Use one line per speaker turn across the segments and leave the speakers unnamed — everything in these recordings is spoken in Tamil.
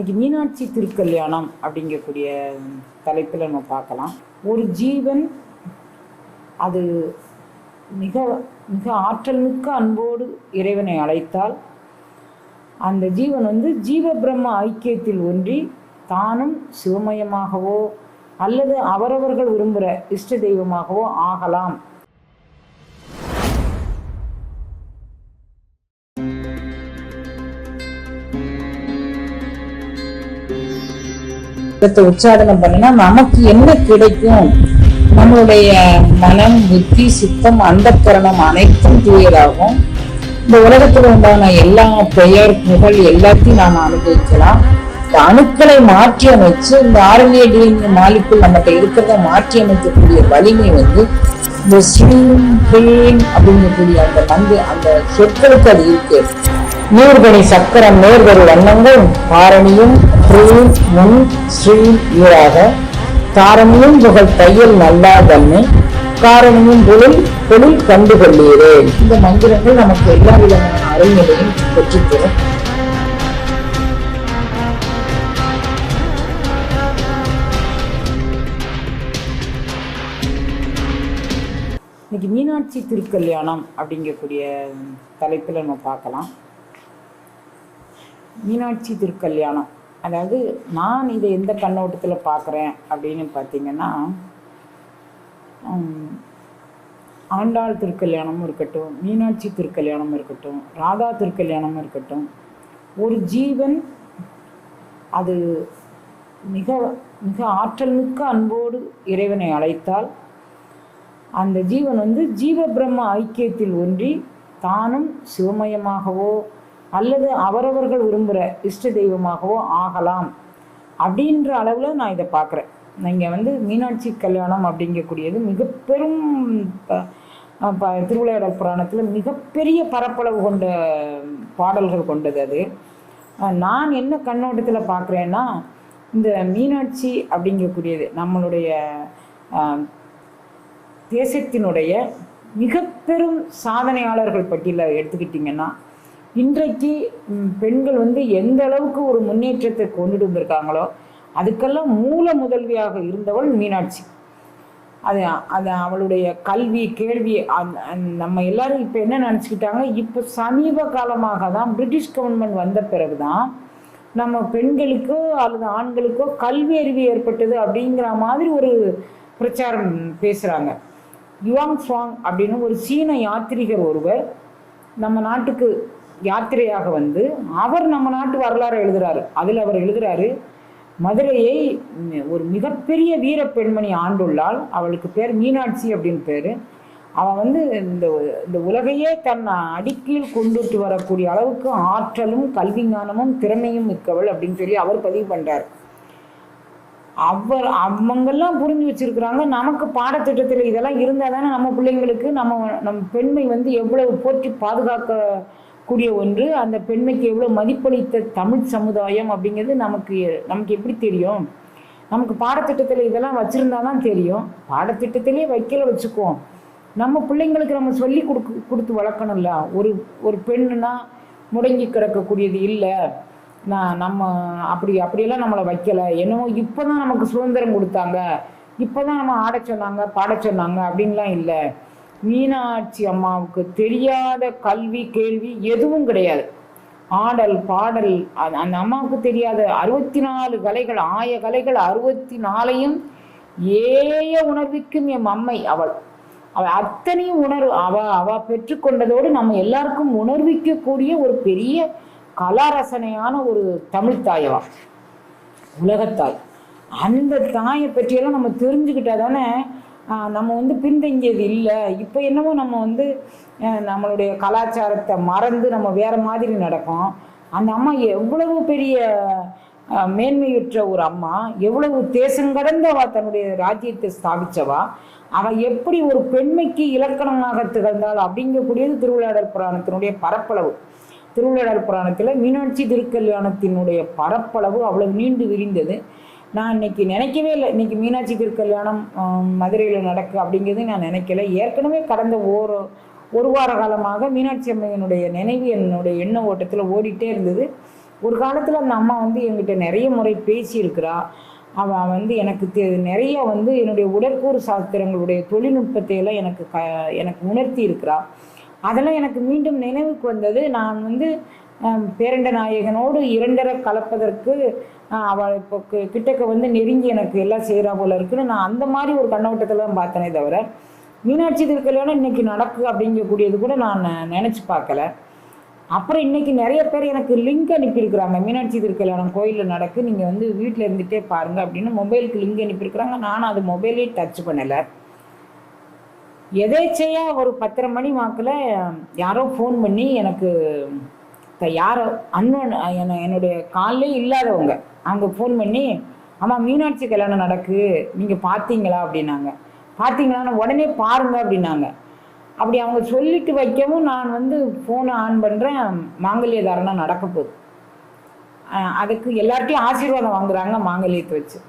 இன்னைக்கு மீனாட்சி திருக்கல்யாணம் அப்படிங்கக்கூடிய தலைப்பில் நம்ம பார்க்கலாம். ஒரு ஜீவன் அது மிக மிக ஆற்றல் மிக்க அன்போடு இறைவனை அழைத்தால் அந்த ஜீவன் ஜீவ பிரம்ம ஐக்கியத்தில் ஒன்றி தானும் சிவமயமாகவோ அல்லது அவரவர்கள் விரும்புகிற இஷ்ட தெய்வமாகவோ ஆகலாம். உச்சாடனம் பண்ணினா நமக்கு என்ன கிடைக்கும்? நம்மளுடைய மனம், புத்தி, சித்தம், அந்தக்கரணம் அனைத்தும் தூயதாகும். இந்த உலகத்துல உண்டான எல்லா பெயர், புகழ் எல்லாத்தையும் நாம அனுபவிக்கலாம். இந்த அணுக்களை மாற்றி அமைச்சு இந்த RNA DNA மாலிக்குள் நம்மகிட்ட இருக்கிறத மாற்றி அமைக்கக்கூடிய வலிமை இந்த ஸ்ரீம் ஹேம் அப்படிங்கக்கூடிய அந்த சொற்களுக்கு அது இருக்கு. நீர்கணி சக்கரம் நேர்வரு வண்ணங்கள் காரணியும் பிரீம் முன் ஸ்ரீம் ஈராக காரணியும் புகழ் தையல் நல்லா தன்னை காரணியும் பொருள் கண்டு கொள்ளீரே. இந்த மந்திரங்கள் நமக்கு எல்லா விதமான அறிஞரையும் பெற்றுத்தரும். இன்னைக்கு மீனாட்சி திருக்கல்யாணம் அப்படிங்கக்கூடிய தலைப்பில் நம்ம பார்க்கலாம். மீனாட்சி திருக்கல்யாணம், அதாவது நான் இதை எந்த கண்ணோட்டத்தில் பார்க்குறேன் அப்படின்னு பார்த்தீங்கன்னா, ஆண்டாள் திருக்கல்யாணமும் இருக்கட்டும், மீனாட்சி திருக்கல்யாணமும் இருக்கட்டும், ராதா திருக்கல்யாணமும் இருக்கட்டும், ஒரு ஜீவன் அது மிக மிக ஆற்றல் மிக்க அன்போடு இறைவனை அழைத்தால் அந்த ஜீவன் ஜீவ பிரம்ம ஐக்கியத்தில் ஒன்றி தானும் சிவமயமாகவோ அல்லது அவரவர்கள் விரும்புகிற இஷ்ட தெய்வமாகவோ ஆகலாம் அப்படின்ற அளவில் நான் இதை பார்க்குறேன். நீங்கள் மீனாட்சி கல்யாணம் அப்படிங்கக்கூடியது மிக பெரும் திருவிளையாடல் புராணத்தில் மிகப்பெரிய பரப்பளவு கொண்ட பாடல்கள் கொண்டது. அது நான் என்ன கண்ணோட்டத்தில் பார்க்குறேன்னா, இந்த மீனாட்சி அப்படிங்கக்கூடியது நம்மளுடைய தேசத்தினுடைய மிக பெரும் சாதனையாளர்கள் பட்டியலில் எடுத்துக்கிட்டிங்கன்னா, இன்றைக்கு பெண்கள் எந்த அளவுக்கு ஒரு முன்னேற்றத்தை கொண்டுட்டு வந்திருக்காங்களோ அதுக்கெல்லாம் மூல முதல்வியாக இருந்தவள் மீனாட்சி. அது அவளுடைய கல்வி, கேள்வி, நம்ம எல்லாரும் இப்போ என்ன நினச்சிக்கிட்டாங்க, இப்போ சமீப காலமாக தான் பிரிட்டிஷ் கவர்மெண்ட் வந்த பிறகு தான் நம்ம பெண்களுக்கோ அல்லது ஆண்களுக்கோ கல்வி அறிவு ஏற்பட்டது அப்படிங்கிற மாதிரி ஒரு பிரச்சாரம் பேசுகிறாங்க. யுவாங் சுவாங் அப்படின்னு ஒரு சீன யாத்திரிகர் ஒருவர் நம்ம நாட்டுக்கு யாத்திரையாக அவர் நம்ம நாட்டு வரலாறு எழுதுறாரு. அதில் அவர் எழுதுறாரு, மதுரையை ஒரு மிகப்பெரிய வீர பெண்மணி ஆண்டுள்ளாள். அவளுக்கு பேர் மீனாட்சி அப்படின்னு பேர். அவன் இந்த உலகையே தன் அடிக்கீழ் கொண்டுட்டு வரக்கூடிய அளவுக்கு ஆற்றலும் கல்வி ஞானமும் திறமையும் மிக்கவள் அப்படின்னு சொல்லி அவர் பதிவு பண்ணுறார். அவங்கெல்லாம் புரிஞ்சு வச்சிருக்கிறாங்க. நமக்கு பாடத்திட்டத்தில் இதெல்லாம் இருந்தால் தானே நம்ம பிள்ளைங்களுக்கு நம்ம பெண்மை எவ்வளவு போற்றி பாதுகாக்கக்கூடிய ஒன்று, அந்த பெண்மைக்கு எவ்வளோ மதிப்பளித்த தமிழ் சமுதாயம் அப்படிங்கிறது நமக்கு எப்படி தெரியும்? நமக்கு பாடத்திட்டத்தில் இதெல்லாம் வச்சுருந்தா தான் தெரியும். பாடத்திட்டத்திலே வச்சுக்குவோம். நம்ம பிள்ளைங்களுக்கு நம்ம சொல்லி கொடுத்து வளர்க்கணும்ல. ஒரு பெண்ணுனா முடங்கி கிடக்கக்கூடியது இல்லை. நம்ம அப்படியெல்லாம் நம்மளை வைக்கலை. என்னவோ இப்போ தான் நமக்கு சுதந்திரம் கொடுத்தாங்க, இப்போ தான் நம்ம ஆட சொன்னாங்க, பாட சொன்னாங்க அப்படின்லாம் இல்லை. மீனாட்சி அம்மாவுக்கு தெரியாத கல்வி, கேள்வி எதுவும் கிடையாது. ஆடல், பாடல், அந்த அம்மாவுக்கு தெரியாத 64 கலைகள், ஆய கலைகள் 64ஐயும் ஏய உணர்விக்கும் என் அம்மை அவள் அத்தனையும் அவ பெற்றுக்கொண்டதோடு நம்ம எல்லாருக்கும் உணர்விக்கக்கூடிய ஒரு பெரிய கலாரசனையான ஒரு தமிழ் தாயவா, உலகத்தாய். அந்த தாயை பற்றியெல்லாம் நம்ம தெரிஞ்சுக்கிட்டா தானே நம்ம பின்தங்கியது இல்லை. இப்போ என்னமோ நம்ம நம்மளுடைய கலாச்சாரத்தை மறந்து நம்ம வேற மாதிரி நடக்கும். அந்த அம்மா எவ்வளவு பெரிய மேன்மையுற்ற ஒரு அம்மா, எவ்வளவு தேசங்கடந்த தன்னுடைய ராஜ்யத்தை ஸ்தாபிச்சவா, அவள் எப்படி ஒரு பெண்மைக்கு இலக்கணமாக திகழ்ந்தாள் அப்படிங்கக்கூடியது திருவிளையாடல் புராணத்தினுடைய பரப்பளவு. திருவிளையாடல் புராணத்தில் மீனாட்சி திருக்கல்யாணத்தினுடைய பரப்பளவு அவ்வளவு நீண்டு விரிந்தது. நான் இன்னைக்கு நினைக்கவே இல்லை. இன்னைக்கு மீனாட்சி திருக்கல்யாணம் மதுரையில் நடக்கு அப்படிங்கிறது நான் நினைக்கல. ஏற்கனவே கடந்த ஒரு வார காலமாக மீனாட்சி அம்மையினுடைய நினைவு என்னுடைய எண்ண ஓட்டத்தில் ஓடிட்டே இருந்தது. ஒரு காலத்தில் அந்த அம்மா வந்து என்கிட்ட நிறைய முறை பேசியிருக்கிறா. அவள் வந்து எனக்கு நிறைய வந்து என்னுடைய உடற்கூறு சாஸ்திரங்களுடைய தொழில்நுட்பத்தை எல்லாம் எனக்கு உணர்த்தி இருக்கிறா. அதெல்லாம் எனக்கு மீண்டும் நினைவுக்கு வந்தது. நான் வந்து பேரண்ட நாயகனோடு இரண்டரை கலப்பதற்கு அவள் இப்போ கிட்டக்க வந்து நெருங்கி எனக்கு எல்லாம் செய்கிறா போல இருக்குன்னு நான் அந்த மாதிரி ஒரு கண்ணோட்டத்தில் தான் பார்த்தனே தவிர, மீனாட்சி திருக்கல்யாணம் இன்னைக்கு நடக்கு அப்படிங்கக்கூடியது கூட நான் நினச்சி பார்க்கல. அப்புறம் இன்னைக்கு நிறைய பேர் எனக்கு லிங்க் அனுப்பியிருக்கிறாங்க, மீனாட்சி திருக்கல்யாணம் கோயிலில் நடக்கு, நீங்கள் வந்து வீட்டில் இருந்துகிட்டே பாருங்கள் அப்படின்னு மொபைலுக்கு லிங்க் அனுப்பியிருக்கிறாங்க. நானும் அது மொபைலே டச் பண்ணலை. எதேச்சையாக ஒரு 10:30 மணி வாக்கில் யாரோ ஃபோன் பண்ணி எனக்கு யாரோ அன்னோன் என்னுடைய காலிலே இல்லாதவங்க அவங்க ஃபோன் பண்ணி, ஆமாம் மீனாட்சி கல்யாணம் நடக்கு, நீங்கள் பார்த்தீங்களா அப்படின்னாங்க. பார்த்தீங்களான்னு உடனே பாருங்க அப்படின்னாங்க. அப்படி அவங்க சொல்லிட்டு வைக்கவும் நான் வந்து ஃபோனை ஆன் பண்ணுறேன், மாங்கல்ய தாரணம் நடக்க போகுது. அதுக்கு எல்லார்ட்டையும் ஆசீர்வாதம் வாங்குறாங்க மாங்கல்யத்தை வச்சு.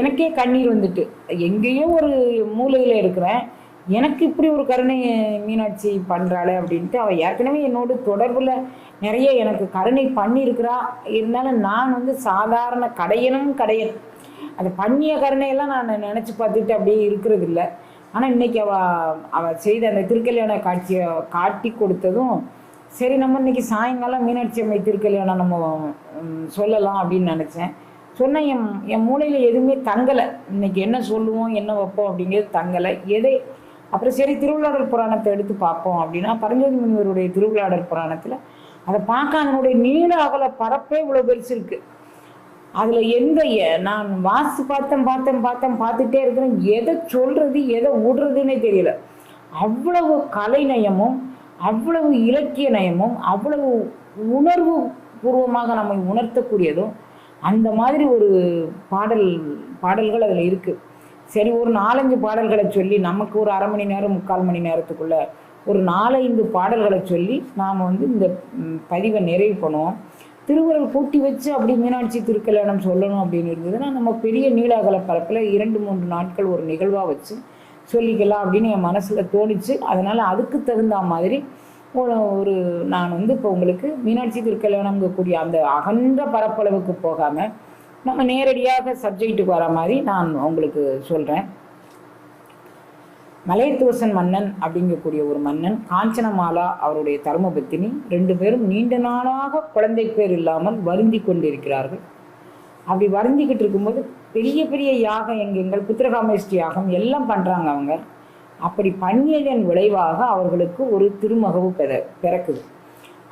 எனக்கே கண்ணீர் வந்துட்டு, எங்கேயோ ஒரு மூலையில் இருக்கிறேன், எனக்கு இப்படி ஒரு கருணை மீனாட்சி பண்ணுறாளே அப்படின்ட்டு. அவள் ஏற்கனவே என்னோட தொடர்பில் நிறைய எனக்கு கருணை பண்ணியிருக்கிறா. இருந்தாலும் நான் வந்து சாதாரண கடையனும் அதை பண்ணிய கருணையெல்லாம் நான் நினச்சி பார்த்துட்டு அப்படியே இருக்கிறது இல்லை. ஆனால் இன்றைக்கி அவள் செய்த அந்த திருக்கல்யாண காட்சியை காட்டி கொடுத்ததும் சரி, நம்ம இன்றைக்கி சாயங்காலம் மீனாட்சி அம்மை திருக்கல்யாணம் நம்ம சொல்லலாம் அப்படின்னு நினச்சேன். சொன்னால் என் மூளையில் எதுவுமே தங்கலை. இன்றைக்கி என்ன சொல்லுவோம் என்ன வைப்போம் அப்படிங்கிறது தங்கலை. அப்புறம் சரி திருவிளையாடல் புராணத்தை எடுத்து பார்ப்போம் அப்படின்னா, பரஞ்சோதி முனிவருடைய திருவிளையாடல் புராணத்தில் அதை பார்க்க அதனுடைய நீள அகல பரப்பே இவ்வளோ பெருசு இருக்குது. அதில் நான் வாசி பார்த்துட்டே இருக்கிறேன், எதை சொல்கிறது எதை விடுறதுன்னே தெரியல. அவ்வளவு கலை நயமும் அவ்வளவு இலக்கிய நயமும் அவ்வளவு உணர்வு பூர்வமாக நம்மை உணர்த்தக்கூடியதும் அந்த மாதிரி ஒரு பாடல்கள் அதில் இருக்குது. சரி, ஒரு 4-5 பாடல்களை சொல்லி நமக்கு ஒரு அரை மணி நேரம் 3/4 மணி நேரத்துக்குள்ள ஒரு 4-5 பாடல்களை சொல்லி நாம் வந்து இந்த பதிவை நிறைவு பண்ணுவோம். திருவுருள் கூட்டி வச்சு அப்படி மீனாட்சி திருக்கல்யாணம் சொல்லணும் அப்படின்னு இருந்ததுன்னா நம்ம பெரிய நீலாகல பரப்பில் 2-3 நாட்கள் ஒரு நிகழ்வாக வச்சு சொல்லிக்கலாம் அப்படின்னு என் மனசில் தோணிச்சு. அதனால் அதுக்கு தகுந்த மாதிரி நான் வந்து இப்போ உங்களுக்கு மீனாட்சி திருக்கல்யாணம்ங்கக்கூடிய அந்த அகன்ற பரப்பளவுக்கு போகாமல் நம்ம நேரடியாக சப்ஜெக்டுக்கு வர மாதிரி நான் உங்களுக்கு சொல்கிறேன். மலையத்துவசன் மன்னன் அப்படிங்கக்கூடிய ஒரு மன்னன், காஞ்சனமாலா அவருடைய தர்மபத்தினி, 2 பேரும் நீண்ட நாளாக குழந்தை பேர் இல்லாமல் வருந்தி கொண்டிருக்கிறார்கள். அப்படி வருந்திக்கிட்டு இருக்கும்போது பெரிய பெரிய யாகம் எங்கள் புத்திரகாமேஷ்டி யாகம் எல்லாம் பண்ணுறாங்க அவங்க. அப்படி பண்ணியதன் விளைவாக அவர்களுக்கு ஒரு திருமகவு பிறக்குது.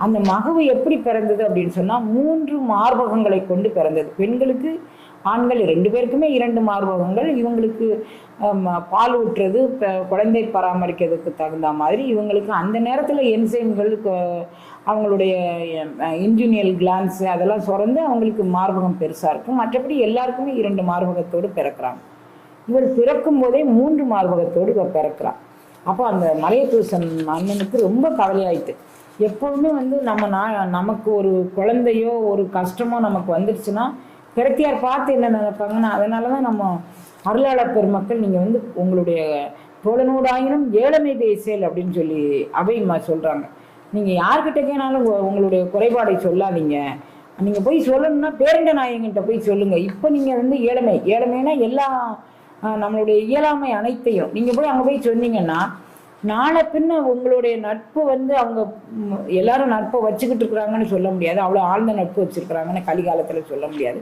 அந்த மகவு எப்படி பிறந்தது அப்படின்னு சொன்னால் 3 மார்பகங்களை கொண்டு பிறந்தது. பெண்களுக்கு ஆண்கள் 2 பேருக்குமே 2 மார்பகங்கள். இவங்களுக்கு பால் ஊற்றுறது குழந்தை பராமரிக்கிறதுக்கு தகுந்த மாதிரி இவங்களுக்கு அந்த நேரத்தில் என்சைம்கள் அவங்களுடைய இன்ஜூனியல் கிளான்ஸ் அதெல்லாம் சுரந்து அவங்களுக்கு மார்பகம் பெருசாக இருக்கும். மற்றபடி எல்லாருக்குமே 2 மார்பகத்தோடு பிறக்கிறாங்க. இவள் பிறக்கும் போதே 3 மார்பகத்தோடு பிறக்கிறான். அப்போ அந்த மலையத்துவசன் மன்னனுக்கு ரொம்ப கவலையாயிட்டு. எப்போதுமே வந்து நமக்கு ஒரு குழந்தையோ ஒரு கஷ்டமோ நமக்கு வந்துடுச்சுன்னா பிரத்தியார் பார்த்து என்ன நினைப்பாங்கன்னா, அதனால தான் நம்ம அருளாளர் பெருமக்கள் நீங்கள் வந்து உங்களுடைய தோழனோடாயினும் ஏழமை பேசல் அப்படின்னு சொல்லி அவைமா சொல்கிறாங்க. நீங்கள் யார்கிட்ட கேனாலும் உங்களுடைய குறைபாடை சொல்லாதீங்க, நீங்கள் போய் சொல்லணும்னா பேரண்ட நாயகன்கிட்ட போய் சொல்லுங்கள். இப்போ நீங்கள் வந்து ஏழமைனா எல்லா நம்மளுடைய இயலாமை அனைத்தையும் நீங்கள் போய் அங்கே போய் சொன்னீங்கன்னா நாளை பின்ன உங்களுடைய நட்பு வந்து அவங்க எல்லாரும் நட்பை வச்சுக்கிட்டு இருக்கிறாங்கன்னு சொல்ல முடியாது, அவ்வளோ ஆழ்ந்த நட்பு வச்சுருக்குறாங்கன்னு கலிகாலத்தில் சொல்ல முடியாது.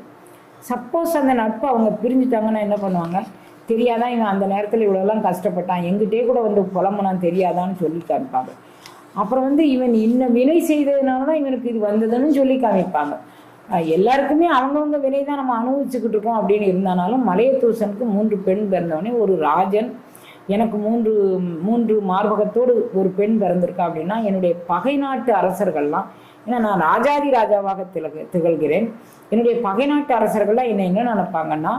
சப்போஸ் அந்த நட்பு அவங்க பிரிஞ்சுட்டாங்கன்னா என்ன பண்ணுவாங்க, தெரியாதான் இவன் அந்த நேரத்தில் இவ்வளோலாம் கஷ்டப்பட்டான், எங்கிட்டே கூட வந்து புலம்புனான் தெரியாதான்னு சொல்லி காமிப்பாங்க. அப்புறம் வந்து இவன் இன்னும் வினை செய்ததுனால தான் இவனுக்கு இது வந்ததுன்னு சொல்லி காமிப்பாங்க. எல்லாருக்குமே அவங்கவுங்க வினை தான் நம்ம அனுபவிச்சுக்கிட்டு இருக்கோம் அப்படின்னு இருந்தாலும் மலையத்துவசனுக்கு 3 பெண் பிறந்தவொடனே ஒரு ராஜன், எனக்கு 3 மார்பகத்தோடு ஒரு பெண் பிறந்திருக்கா அப்படின்னா என்னுடைய பகை நாட்டு அரசர்கள்லாம், ஏன்னா நான் ராஜாதி ராஜாவாக திகழ்கிறேன், என்னுடைய பகை நாட்டு அரசர்கள்லாம் என்ன நினைப்பாங்கன்னா,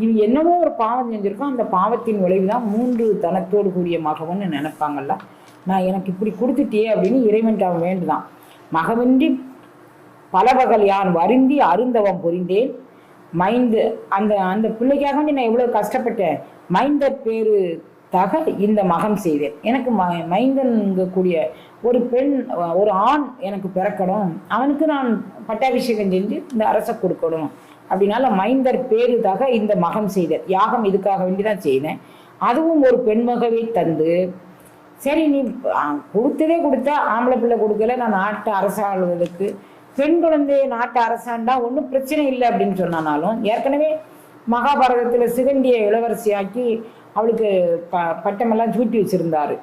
இது என்னவோ ஒரு பாவம் செஞ்சுருக்கோம், அந்த பாவத்தின் விளைவு தான் 3 தனத்தோடு கூடிய மகவன்னு நினைப்பாங்கல்ல. நான் எனக்கு இப்படி கொடுத்துட்டியே அப்படின்னு இறைவன்ட்டு அவன் வேண்டுதான். மகவின்றி பல பகல் யான் வருந்தி அருந்தவம் புரிந்தேன் மைந்து, அந்த பிள்ளைக்காக நான் எவ்வளோ கஷ்டப்பட்டேன், மைந்த பேரு தக இந்த மகம் செய்தேன். எனக்கு மைந்தன்கக்கூடிய ஒரு பெண், ஒரு ஆண் எனக்கு பிறக்கணும், அவனுக்கு நான் பட்டாபிஷேகம் செஞ்சு இந்த அரசை கொடுக்கணும் அப்படின்னால மைந்தர் பேரு தக இந்த மகம் செய்தேன். யாகம் இதுக்காக வேண்டி தான் செய்தேன். அதுவும் ஒரு பெண்மகவை தந்து, சரி நீ கொடுத்ததே கொடுத்தா, ஆம்பளை பிள்ளை கொடுக்கல, நான் நாட்டை அரசாளுவதற்கு பெண் குழந்தைய நாட்டை அரசாண்டா ஒன்றும் பிரச்சனை இல்லை அப்படின்னு சொன்னாலும், ஏற்கனவே மகாபாரதத்தில் சிகண்டிய இளவரசியாக்கி அவளுக்கு பட்டமெல்லாம் சூட்டி வச்சிருந்தாரு.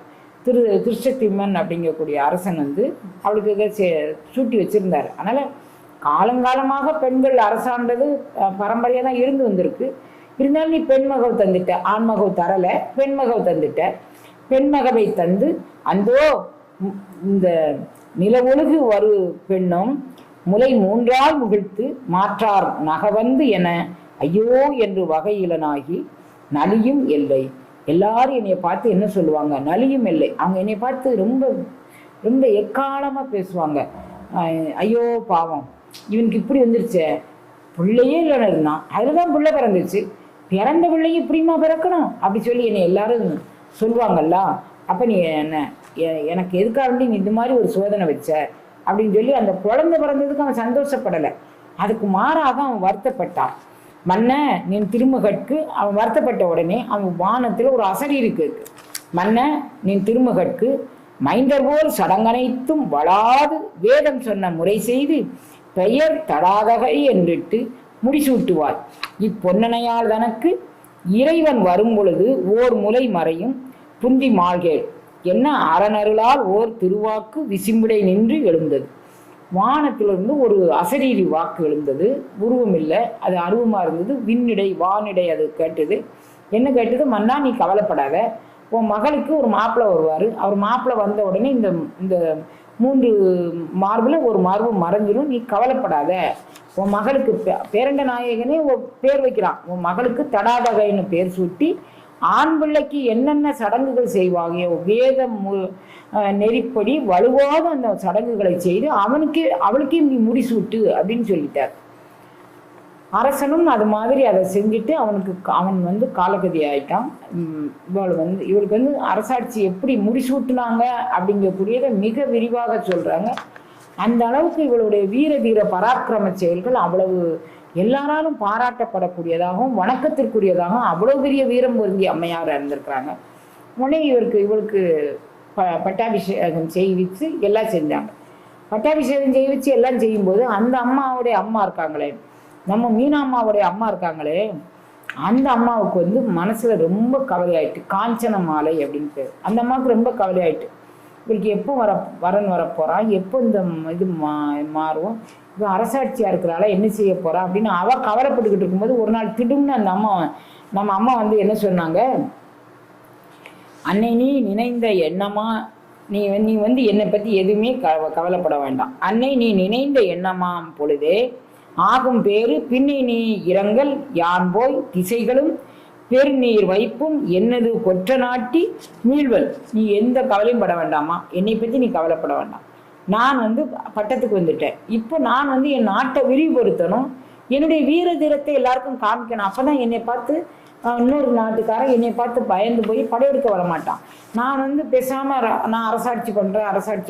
திருஷ்டத்யும்னன் அப்படிங்கக்கூடிய அரசன் வந்து அவளுக்கு இதை சூட்டி வச்சிருந்தாரு. அதனால காலங்காலமாக பெண்கள் அரசாண்டது பரம்பரையாக தான் இருந்து வந்திருக்கு. இருந்தாலும் நீ பெண்மகவு தந்துட்ட, ஆண்மகவு தரலை, பெண்மகவு தந்துட்ட. பெண்மகவை தந்து அந்தோ இந்த நில ஒழுகு வரு பெண்ணும் முலை மூன்றால் முகிழ்த்து மாற்றார் நகவந்து என ஐயோ என்று வகையிலனாகி நலியும் எல்லை. எல்லாரும் என்னைய பார்த்து என்ன சொல்லுவாங்க? நலியும் எல்லை. அவங்க என்னை பார்த்து ரொம்ப ரொம்ப எக்காலமாக பேசுவாங்க. ஐயோ பாவம், இவனுக்கு இப்படி வந்துருச்சே, பிள்ளையே இல்லைன்னு இருந்தான், அதில் தான் பிள்ளை பிறந்துச்சு, பிறந்த பிள்ளையும் இப்படிமா பிறக்கணும் அப்படி சொல்லி என்னை எல்லாரும் சொல்லுவாங்கல்ல. அப்போ நீ என்ன எனக்கு எதுக்காக வேண்டி நீ இந்த மாதிரி ஒரு சோதனை வச்ச அப்படின்னு சொல்லி அந்த குழந்தை பிறந்ததுக்கு அவன் சந்தோஷப்படலை. அதுக்கு மாறாக அவன் வருத்தப்பட்டான். மன்ன நீ திருமகற்கு அவன் வருத்தப்பட்ட உடனே அவன் வானத்தில் ஒரு அசரீருக்கு, மன்ன நீ திருமகற்கு மைந்தர் போல் சடங்கனைத்தும் வளாது வேதம் சொன்ன முறை செய்து பெயர் தடாதகை என்றிட்டு முடிசூட்டுவார். இப்பொன்னனையால் தனக்கு இறைவன் வரும் பொழுது ஓர் முலை மறையும் புந்தி மாள்கேள் என்ன அறநருளால் ஓர் திருவாக்கு விசிம்பிடை நின்று எழுந்தது. வானத்திலிருந்து ஒரு அசரீரி வாக்கு எழுந்தது. உருவம் இல்லை, அது அருவமாக இருந்தது. விண்ணிடை வானிடை அது கேட்டது. என்ன கேட்டது? மன்னா நீ கவலைப்படாத, உன் மகளுக்கு ஒரு மாப்பிள்ளை வருவார். அவர் மாப்பிள்ளை வந்த உடனே இந்த இந்த 3 மார்பில் ஒரு மார்பு மறைஞ்சிடும், நீ கவலைப்படாத. உன் மகளுக்கு பேரண்ட நாயகனே பேர் வைக்கிறான். உன் மகளுக்கு தடாதகைன்னு பேர் சூட்டி ஆண் பிள்ளைக்கு என்னென்ன சடங்குகள் செய்வாங்க வேதம் நெறிப்படி வலுவாத அந்த சடங்குகளை செய்து அவளுக்கே நீ முடிசூட்டு அப்படின்னு சொல்லிட்டார். அரசனும் அது மாதிரி அதை செஞ்சுட்டு அவன் வந்து காலகதி ஆயிட்டான். இவளுக்கு வந்து அரசாட்சி எப்படி முடிசூட்டுனாங்க அப்படிங்கக்கூடியதை மிக விரிவாக சொல்றாங்க. அந்த அளவுக்கு இவளுடைய வீர தீர பராக்கிரம செயல்கள் அவ்வளவு எல்லாராலும் பாராட்டப்படக்கூடியதாகவும் வணக்கத்திற்குரியதாகவும் அவ்வளவு பெரிய வீரம் பொருந்திய அம்மையார் இருந்திருக்கிறாங்க. உடனே இவளுக்கு பட்டாபிஷேகம் செய்விச்சு எல்லாம் செஞ்சாங்க. பட்டாபிஷேகம் செய்விச்சு எல்லாம் செய்யும்போது அந்த அம்மாவுடைய அம்மா இருக்காங்களே, நம்ம மீனாம்மாவுடைய அம்மா இருக்காங்களே, அந்த அம்மாவுக்கு வந்து மனசுல ரொம்ப கவலையாயிட்டு. காஞ்சன மாலை அப்படின்னு பேர். அந்த அம்மாவுக்கு ரொம்ப கவலையாயிட்டு. இவளுக்கு எப்போ வரன் வரப்போறான், எப்போ இந்த இது மாறும், இப்போ அரசாட்சியாக இருக்கிறாளா, என்ன செய்ய போறா அப்படின்னு அவள் கவலைப்பட்டுக்கிட்டு இருக்கும்போது ஒரு நாள் திடும்னு நம்ம அம்மா வந்து என்ன சொன்னாங்க, அன்னை நீ நினைந்த எண்ணமா, நீ வந்து என்னை பற்றி எதுவுமே கவலைப்பட வேண்டாம். அன்னை நீ நினைந்த எண்ணமாம் பொழுதே ஆகும் பேரு பின்னை நீ இரங்கல் யான் போய் திசைகளும் பெருநீர் வைப்பும் என்னது கொற்ற நாட்டி மீள்வல். நீ எந்த கவலையும் பட வேண்டாமா, என்னை பற்றி நீ கவலைப்பட வேண்டாம். நான் வந்து பட்டத்துக்கு வந்துட்டேன். இப்போ நான் வந்து என் நாட்டை விரிவுபடுத்தணும், என்னுடைய வீர தீரத்தை எல்லாருக்கும் காமிக்கணும். அப்போ தான் என்னை பார்த்து இன்னொரு நாட்டுக்காரன் என்னை பார்த்து பயந்து போய் படையெடுக்க வர மாட்டான். நான் வந்து பேசாமல் நான் அரசாட்சி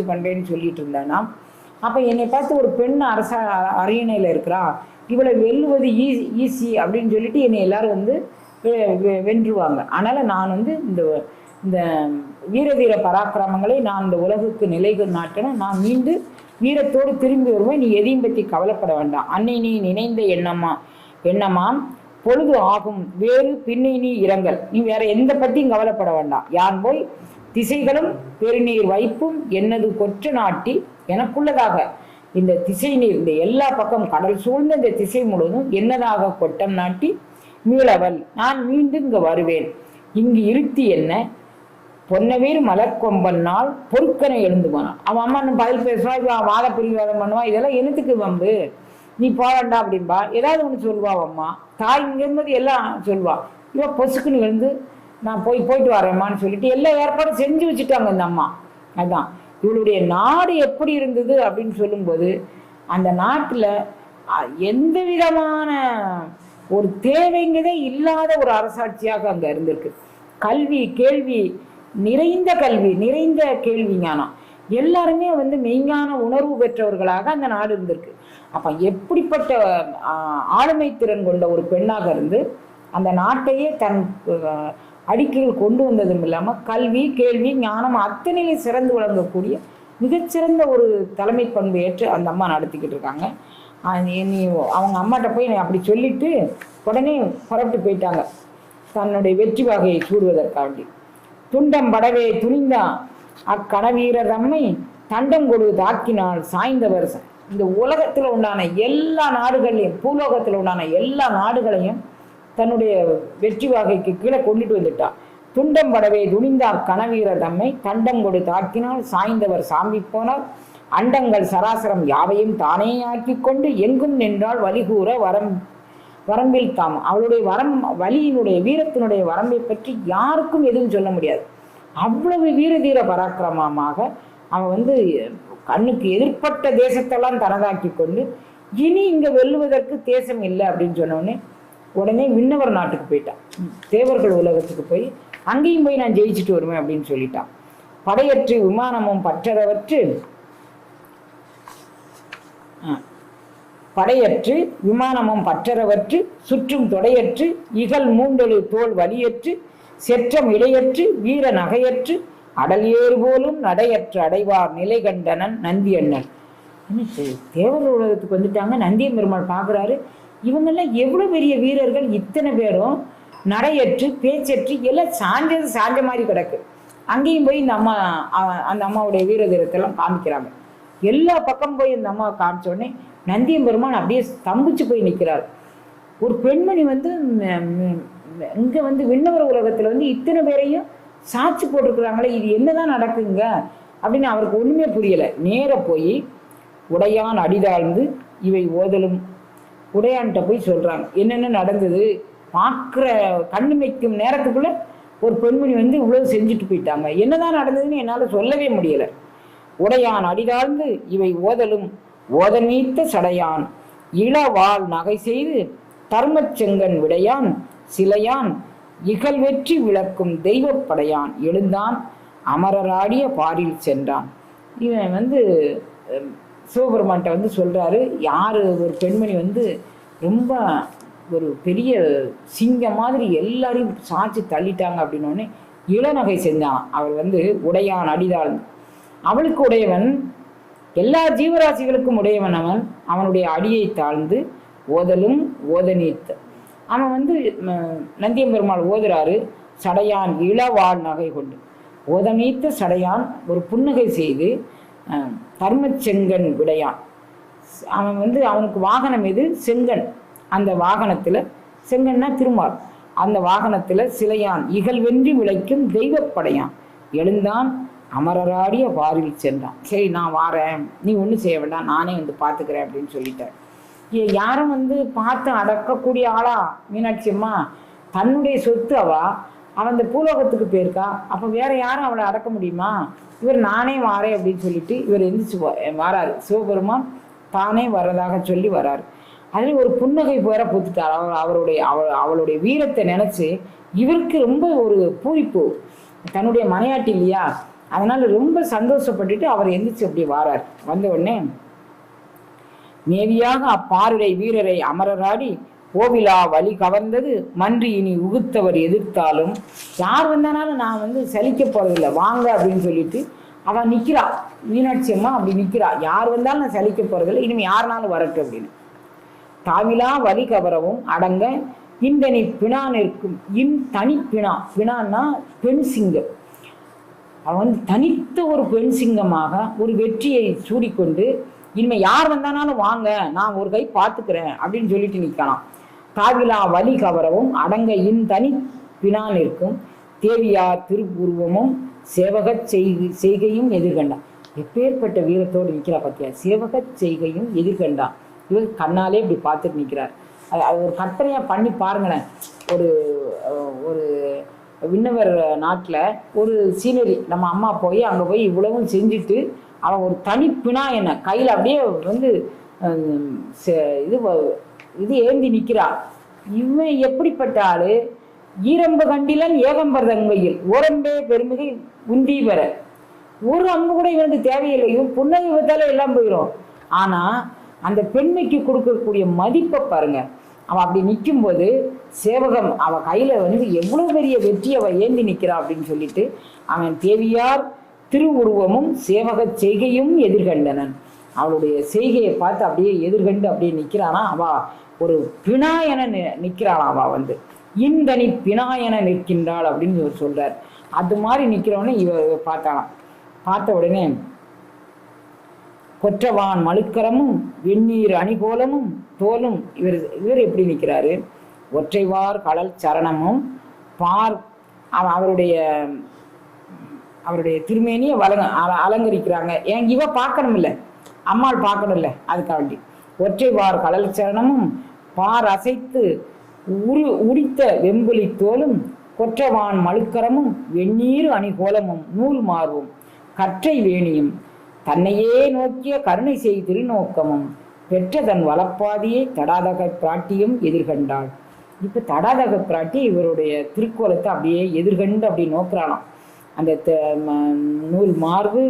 பண்ணுறேன்னு சொல்லிட்டு இருந்தேன்னா, அப்போ என்னை பார்த்து ஒரு பெண் அரியணையில் இருக்கிறா, இவளை வெல்லுவது ஈஸி அப்படின்னு சொல்லிட்டு என்னை எல்லாரும் வந்து வென்றுவாங்க. அதனால் நான் வந்து இந்த வீரதீர பராக்கிரமங்களை நான் இந்த உலகுக்கு நிலைகள் நாட்டணும். நான் மீண்டு வீரத்தோடு திரும்பி வருவேன். நீ எதையும் பற்றி கவலைப்பட வேண்டாம். அன்னை நீ நினைந்த எண்ணமாம் பொழுது ஆகும் வேறு பின்னை நீ இரங்கல். நீ வேற எந்த பற்றியும் கவலைப்பட வேண்டாம். யான் போய் திசைகளும் பெருநீர் வைப்பும் என்னது கொற்ற நாட்டி எனக்குள்ளதாக இந்த திசை நீர், இந்த எல்லா பக்கம் கடல் சூழ்ந்த இந்த திசை முழுவதும் என்னதாக கொட்டம் நாட்டி மீளவல், நான் மீண்டும் இங்க வருவேன். இங்கு இருத்தி என்ன பொன்னவீர் மலர்கொம்பன்னால் பொறுக்கனை எழுந்து போனான். அவன் அம்மா பதில் பேசுவான், இவன் வாத பிரிவாதம் பண்ணுவான். இதெல்லாம் என்னத்துக்கு வம்பு, நீ போராண்டா அப்படின்பா. ஏதாவது ஒன்று சொல்வா அம்மா. தாய் இங்கிருந்தது எல்லாம் சொல்வா. இவன் பொசுக்குன்னு எழுந்து நான் போயிட்டு வரேம்மான்னு சொல்லிட்டு எல்லா ஏற்பாடும் செஞ்சு வச்சுட்டாங்க இந்த அம்மா. அதுதான் இவளுடைய நாடு எப்படி இருந்தது அப்படின்னு சொல்லும்போது, அந்த நாட்டில் எந்த விதமான ஒரு தேவைங்கிறதே இல்லாத ஒரு அரசாட்சியாக அங்கே இருந்திருக்கு. கல்வி கேள்வி நிறைந்த கல்வி, நிறைந்த கேள்வி ஞானம், எல்லாருமே வந்து மெய்ஞான உணர்வு பெற்றவர்களாக அந்த நாடு இருந்திருக்கு. அப்ப எப்படிப்பட்ட ஆளுமை திறன் கொண்ட ஒரு பெண்ணாக இருந்து அந்த நாட்டையே தன் அடிக்கையில் கொண்டு வந்ததும் இல்லாமல் கல்வி கேள்வி ஞானம் அத்தனையும் சிறந்து விளங்கக்கூடிய மிகச்சிறந்த ஒரு தலைமை பண்பு ஏற்று அந்த அம்மா நடத்திக்கிட்டு இருக்காங்க. நீ அவங்க அம்மாட்ட போய் அப்படி சொல்லிட்டு உடனே புறப்பட்டு போயிட்டாங்க தன்னுடைய வெற்றி வகையை சூடுவதற்காண்டி. துண்டம் படவே துணிந்தான் அக்கணவீரர் தம்மை தண்டம் கொடு தாக்கினால் சாய்ந்தவர். இந்த உலகத்தில் உண்டான எல்லா நாடுகளையும், பூலோகத்தில் உண்டான எல்லா நாடுகளையும் தன்னுடைய வெற்றி வகைக்கு கீழே கொண்டுட்டு வந்துட்டான். துண்டம் படவே துணிந்தார் கணவீரர் தம்மை தண்டம் கொடு தாக்கினால் சாய்ந்தவர் சாம்பி போனார். அண்டங்கள் சராசரம் யாவையும் தானே ஆக்கி கொண்டு எங்கும் நின்றால் வலிகூற வரம்பில் தாம். அவளுடைய வலியினுடைய வீரத்தினுடைய வரம்பை பற்றி யாருக்கும் எதுவும் சொல்ல முடியாது. அவ்வளவு வீர தீர பராக்கிரமமாக அவன் வந்து கண்ணுக்கு எதிர்ப்பட்ட தேசத்தெல்லாம் தனதாக்கி கொண்டு இனி இங்க வெல்லுவதற்கு தேசம் இல்லை அப்படின்னு சொன்னோடனே உடனே விண்ணவர் நாட்டுக்கு போயிட்டான். தேவர்கள் உலகத்துக்கு போய் அங்கேயும் போய் நான் ஜெயிச்சுட்டு வருவேன் அப்படின்னு சொல்லிட்டான். படையற்று விமானமும் பற்றறவற்று படையற்று விமானமும் பற்றறவற்று சுற்றும் தொடையற்று இகல் மூண்டொழு தோல் வலியற்று செற்றம் இடையற்று வீர நகையற்று அடல் ஏறு போலும் நடையற்று அடைவார் நிலை கண்டனன் நந்தி அண்ணன். தேவர் உலகத்துக்கு வந்துட்டாங்க. நந்தியம் பெருமாள் பார்க்குறாரு, இவங்கெல்லாம் எவ்வளோ பெரிய வீரர்கள், இத்தனை பேரும் நடையற்று பேச்சற்று எல்லாம் சாஞ்ச மாதிரி கிடக்கு. அங்கேயும் போய் இந்த அம்மா அந்த அம்மாவுடைய வீர தீரத்தெல்லாம் காமிக்கிறாங்க. எல்லா பக்கம் போய் இந்த அம்மாவை காமிச்சோடனே நந்தியம் பெருமான் அப்படியே ஸ்தம்பிச்சு போய் நிற்கிறார். ஒரு பெண்மணி வந்து இங்கே வந்து விண்ணவர் உலகத்தில் வந்து இத்தனை பேரையும் சாட்சி போட்டிருக்கிறாங்களே, இது என்னதான் நடக்குங்க அப்படின்னு அவருக்கு ஒன்றுமே புரியலை. நேர போய் உடையான் அடிதாழ்ந்து இவை ஓதலும் உடையான்கிட்ட போய் சொல்கிறாங்க என்னென்ன நடந்தது. பார்க்குற கண்ணுமைக்கும் நேரத்துக்குள்ளே ஒரு பெண்மணி வந்து இவ்வளவு செஞ்சுட்டு போயிட்டாங்க, என்னதான் நடந்ததுன்னு என்னால் சொல்லவே முடியலை. உடையான் அடிதாழ்ந்து இவை ஓதலும் ஓத நீத்த சடையான் இளவாள் நகை செய்து தர்மச்செங்கன் விடையான் சிலையான் இகல் வெற்றி விளக்கும் தெய்வப்படையான் எழுந்தான் அமரராடிய பாரில் சென்றான். இவன் வந்து சிவபெருமான்கிட்ட வந்து சொல்கிறாரு, யார் ஒரு பெண்மணி வந்து ரொம்ப ஒரு பெரிய சிங்கம் மாதிரி எல்லாரையும் சாட்சி தள்ளிட்டாங்க அப்படின்னோடனே இளநகை செஞ்சான். அவர் வந்து உடையான் அடிதாள், அவளுக்கு உடையவன், எல்லா ஜீவராசிகளுக்கும் உடையவன் அவன். அவனுடைய அடியை தாழ்ந்து ஓதலும் ஓத நீத்த. அவன் வந்து நந்தியம் பெருமாள் ஓதுறாரு, சடையான் இளவாள் நகை கொண்டு ஓத நீத்த சடையான் ஒரு புன்னகை செய்து தர்மச்செங்கன் விடையான். அவன் வந்து அவனுக்கு வாகனம் எது? செங்கன். அந்த வாகனத்தில் செங்கன்னா திருமால், அந்த வாகனத்தில் சிலையான் இகழ்வென்றி விளைக்கும் தெய்வப்படையான் எழுந்தான் அமரராடிய வாரில் சென்றான். சரி நான் வாரேன், நீ ஒன்றும் செய்ய வேண்டாம், நானே வந்து பார்த்துக்கிறேன் அப்படின்னு சொல்லிட்டார். யாரும் வந்து பார்த்து அடக்கக்கூடிய ஆளா மீனாட்சி அம்மா? தன்னுடைய சொத்து அவன் அந்த பூலோகத்துக்கு போயிருக்கா, அப்போ வேற யாரும் அவளை அடக்க முடியுமா? இவர் நானே வாரேன் அப்படின்னு சொல்லிட்டு இவர் எந்திரிச்சு வராரு. சிவபெருமான் தானே வர்றதாக சொல்லி வராரு. அதில் ஒரு புன்னகை போற பூத்துட்டார். அவளுடைய வீரத்தை நினைச்சு இவருக்கு ரொம்ப ஒரு பூரிப்பு, தன்னுடைய மனையாட்டி இல்லையா, அதனால ரொம்ப சந்தோஷப்பட்டுட்டு அவர் எந்திரிச்சு அப்படி வாரார். வந்த உடனே மேவியாக அப்பாருடைய வீரரை அமரராடி கோவிலா வழி கவர்ந்தது மன்றி இனி உகுத்தவர் எதிர்த்தாலும். யார் வந்தானாலும் நான் வந்து சலிக்க போறதில்லை, வாங்க அப்படின்னு சொல்லிட்டு அவன் நிற்கிறா. மீனாட்சி அம்மா அப்படி நிற்கிறா, யார் வந்தாலும் நான் சலிக்க போறதில்லை, இனிமே யாருனாலும் வரட்டும் அப்படின்னு. தாவிலா வழி கவரவும் அடங்க இந்தனி பிணா நிற்கும் தனி பிணா. பிணான்னா பெண் சிங்கம். அவன் வந்து தனித்த ஒரு பெண் சிங்கமாக ஒரு வெற்றியை சூடிக்கொண்டு இனிமேல் யார் வந்தானாலும் வாங்க, நான் ஒரு கை பார்த்துக்கிறேன் அப்படின்னு சொல்லிட்டு நிற்கலாம். தாவிலா வலி கவரவும் அடங்க தனி பிணா நிற்கும் தேவியா திருப்பூர்வமும் சேவக செய்கையும் எதிர்கண்டான். எப்பேற்பட்ட வீரத்தோடு நிற்கிறா பார்த்தியா, சேவக செய்கையும் எதிர்கண்டான். இவர் கண்ணாலே இப்படி பார்த்துட்டு நிற்கிறார். அது ஒரு கற்பனையாக பண்ணி பாருங்களேன். ஒரு விண்ணவர் நாட்டில் ஒரு சீனரி, நம்ம அம்மா போய் அங்கே போய் இவ்வளவும் செஞ்சுட்டு அவன் ஒரு தனிப்பினா என்ன கையில் அப்படியே வந்து இது ஏந்தி நிற்கிறா. இவன் எப்படிப்பட்ட ஆளு, ஈரம்பு கண்டிலன் ஏகம்பர் தங்கையில் ஓரம்பே பெருமிகை உந்தி பெற. ஒரு அம்பு கூட இவனுக்கு தேவையில்லை, இவன் புன்னகை வைத்தாலே எல்லாம் போயிடும். ஆனா அந்த பெண்மைக்கு கொடுக்கக்கூடிய மதிப்பை பாருங்க. அவன் அப்படி நிற்கும் போது சேவகம் அவன் கையில எவ்வளவு பெரிய வெற்றி அவன் ஏந்தி நிற்கிறான் அப்படின்னு சொல்லிட்டு அவன் தேவியார் திருவுருவமும் சேவக செய்கையும் எதிர்கண்டனன். அவளுடைய செய்கையை பார்த்து அப்படியே எதிர்கண்டு அப்படியே நிற்கிறானா. அவ ஒரு பினாயன நிற்கிறாள். அவ இந்தனி பினாயன நிற்கின்றாள் அப்படின்னு இவர் சொல்றார். அது மாதிரி நிற்கிறவனே இவ பார்த்தாலாம். பார்த்த உடனே கொற்றவான் மழுக்கரமும் வெந்நீர் அணிகோலமும் தோலும். இவர் எப்படி நிற்கிறாரு? ஒற்றைவார் கடல் சரணமும் பார் அவருடைய திருமேனியை அலங்கரிக்கிறாங்க. ஏன் இவ பார்க்கணும் இல்லை, அம்மாள் பார்க்கணும் இல்லை, அதுக்காண்டி ஒற்றைவார் கடல் சரணமும் பார் அசைத்து உடித்த வெம்புலி தோலும் கொற்றவான் மழுக்கரமும் வெந்நீர் அணிகோலமும் நூல் மார்பும் கற்றை வேணியும் தன்னையே நோக்கிய கருணை செய் திருநோக்கமும் பெற்ற தன் வளப்பாதியை தடாதக பிராட்டியும் எதிர்கண்டாள். இப்ப தடாதக பிராட்டி இவருடைய திருக்கோலத்தை அப்படியே எதிர்கண்டு அப்படி நோக்குறானாம். அந்த நூல் மார்பு,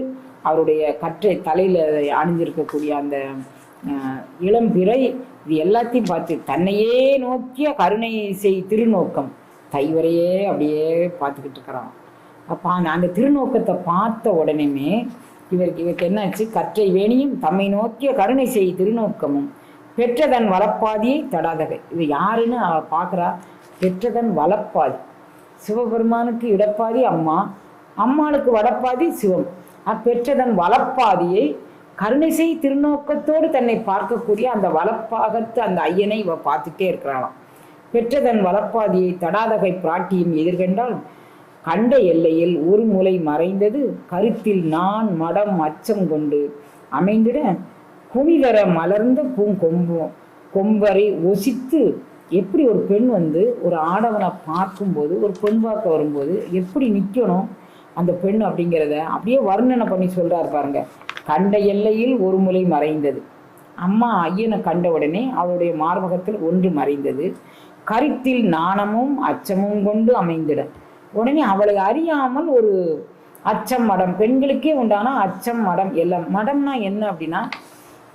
அவருடைய கற்றை தலையில அணிஞ்சிருக்கக்கூடிய அந்த இளம்பிறை, இது எல்லாத்தையும் பார்த்து தன்னையே நோக்கிய கருணை செய் திருநோக்கம் தைவரையே அப்படியே பார்த்துக்கிட்டு இருக்கிறான். அப்ப அந்த திருநோக்கத்தை பார்த்த உடனேமே இவருக்கு என்னாச்சு? கற்றை வேணியும் தம்மை நோக்கிய கருணை செய் திருநோக்கமும் பெற்றதன் வளப்பாதியை தடாதகை. இது யாருன்னு அவ பார்க்குறா? பெற்றதன் வளப்பாதி. சிவபெருமானுக்கு இடப்பாதி அம்மா, அம்மாளுக்கு வடப்பாதி சிவம். பெற்றதன் வளப்பாதியை கருணை செய் திருநோக்கத்தோடு தன்னை பார்க்கக்கூடிய அந்த வளப்பாகத்து அந்த ஐயனை இவ பார்த்துட்டே இருக்கிறாளாம். பெற்றதன் வளப்பாதியை தடாதகை பிராட்டியும் எதிர்கண்டால் கண்ட எல்லையில் ஒரு முலை மறைந்தது கருத்தில் நான் மடம் அச்சம் கொண்டு அமைந்திட குனிதர மலர்ந்த கொம்பரை ஒசித்து. எப்படி ஒரு பெண் ஒரு ஆடவனை பார்க்கும்போது, ஒரு பெண் பார்க்க வரும்போது எப்படி நிற்கணும் அந்த பெண் அப்படிங்கிறத அப்படியே வர்ணனை பண்ணி சொல்றாரு பாருங்க. கண்ட எல்லையில் ஒரு முலை மறைந்தது. அம்மா ஐயனை கண்ட உடனே அவளுடைய மார்பகத்தில் ஒன்று மறைந்தது. கருத்தில் நாணமும் அச்சமும் கொண்டு அமைந்திட. உடனே அவளை அறியாமல் ஒரு அச்சம் மடம், பெண்களுக்கே உண்டான அச்சம் மடம். எல்லாம் மடம்னா என்ன அப்படின்னா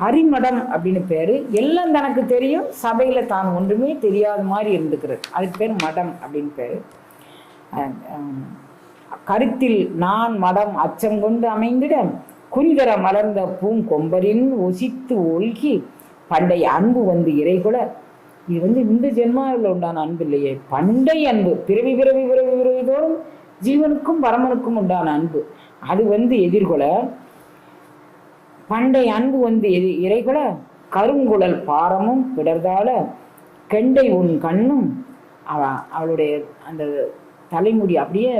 அரிமடம் அப்படின்னு பேரு. எல்லாம் தனக்கு தெரியும், சபையில தான் ஒன்றுமே தெரியாத மாதிரி இருந்துக்கிறது, அதுக்கு பேர் மடம் அப்படின்னு பேரு. கருத்தில் நான் மடம் அச்சம் கொண்டு அமைந்திட குறிதர மலர்ந்த பூங்கொம்பரின் ஒசித்து ஒழுகி பண்டைய அன்பு இறைகுல. இது இந்த ஜென்மாவில் உண்டான அன்பு இல்லையே, பண்டை அன்பு, பிறவி பிறவி பிறவி பிறவி தோறும் ஜீவனுக்கும் பரமனுக்கும் உண்டான அன்பு. அது எதிர்கொள்ள பண்டை அன்பு இறைகொல கருங்குழல் பாரமும் பிடர்தால கெண்டை உன் கண்ணும். அவளுடைய அந்த தலைமுடி அப்படியே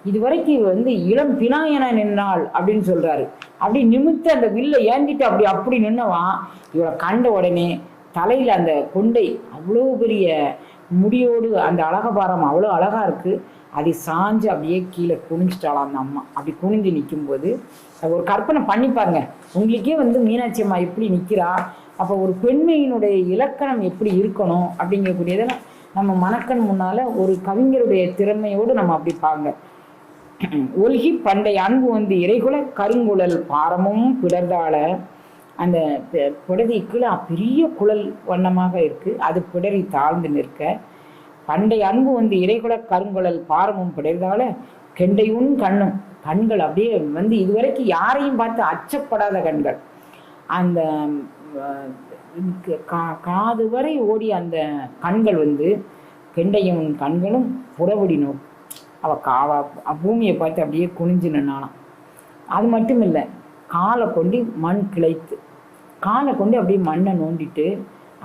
இதுவரைக்கும் இளம் பினாயன நின்னாள் அப்படின்னு சொல்றாரு. அப்படி நிமித்து அந்த வில்லை ஏந்திட்டு அப்படி நின்னவான். இவளை கண்ட உடனே தலையில அந்த கொண்டை அவ்வளோ பெரிய முடியோடு அந்த அழகபாரம் அவ்வளோ அழகா இருக்கு. அதை சாஞ்சு அப்படியே கீழே குனிஞ்சிட்டாளாம் அந்த அம்மா. அப்படி குனிஞ்சு நிற்கும்போது ஒரு கற்பனை பண்ணிப்பாருங்க, உங்களுக்கே மீனாட்சி அம்மா எப்படி நிற்கிறா, அப்போ ஒரு பெண்மையினுடைய இலக்கணம் எப்படி இருக்கணும் அப்படிங்கக்கூடியதை நம்ம மனக்கண் முன்னால ஒரு கவிஞருடைய திறமையோடு நம்ம அப்படி பாங்க. ஒல்கி பண்டை அன்பு இறைகுல கருங்குழல் பாரமும் பிடர்தால. அந்த பிடரி கீழே பெரிய குழல் வண்ணமாக இருக்கு, அது பிடரி தாழ்ந்து நிற்க. பண்டை அன்பு இறைகுல கருங்குழல் பாரமும் பிடர்தால கெண்டையுன் கண்ணும். கண்கள் அப்படியே இதுவரைக்கும் யாரையும் பார்த்து அச்சப்படாத கண்கள். அந்த காது வரை ஓடிய அந்த கண்கள் கெண்டையும் கண்களும் புறவடி நோக்கு. அவ பூமியை பார்த்து அப்படியே குனிஞ்சு நின்னாலாம். அது மட்டும் இல்லை, காலை கொண்டு மண் கிளைத்து, காலை கொண்டு அப்படியே மண்ணை நோண்டிட்டு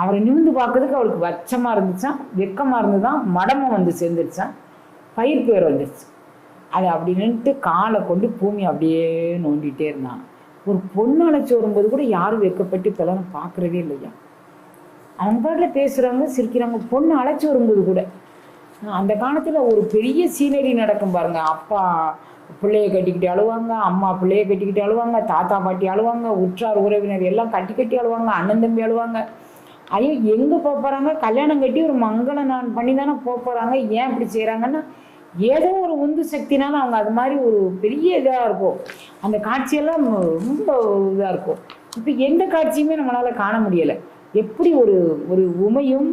அவரை நிமிந்து பார்க்கறதுக்கு அவளுக்கு வச்சமா இருந்துச்சான், வெக்கமா இருந்துதான், மடமும் சேர்ந்துருச்சான், பயிர் பேர் வந்துருச்சு. அது அப்படி நின்றுட்டு காலை கொண்டு பூமி அப்படியே நோண்டிகிட்டே இருந்தான். ஒரு பொண்ணு அழைச்சி வரும்போது கூட யாரும் வெக்கப்பட்டு இப்பெல்லாம் பார்க்குறதே இல்லையா. அவங்க பாட்டில் பேசுகிறாங்க, சிரிக்கிறாங்க. பொண்ணு அழைச்சி வரும்போது கூட அந்த காலத்தில் ஒரு பெரிய சீனரி நடக்கும் பாருங்க. அப்பா பிள்ளைய கட்டிக்கிட்டு அழுவாங்க, அம்மா பிள்ளைய கட்டிக்கிட்டு அழுவாங்க, தாத்தா பாட்டி அழுவாங்க, உற்றார் உறவினர் எல்லாம் கட்டி அழுவாங்க, அண்ணன் தம்பி அழுவாங்க. ஐயோ எங்கே போக போகிறாங்க, கல்யாணம் கட்டி ஒரு மங்கள நான் பண்ணி தானே போக போகிறாங்க, ஏன் இப்படி செய்கிறாங்கன்னா ஏதோ ஒரு உந்து சக்தினால அவங்க அது மாதிரி ஒரு பெரிய இதாக இருக்கும். அந்த காட்சியெல்லாம் ரொம்ப இதாக இருக்கும். இப்போ எந்த காட்சியுமே நம்மளால் காண முடியலை. எப்படி ஒரு ஒரு உமையும்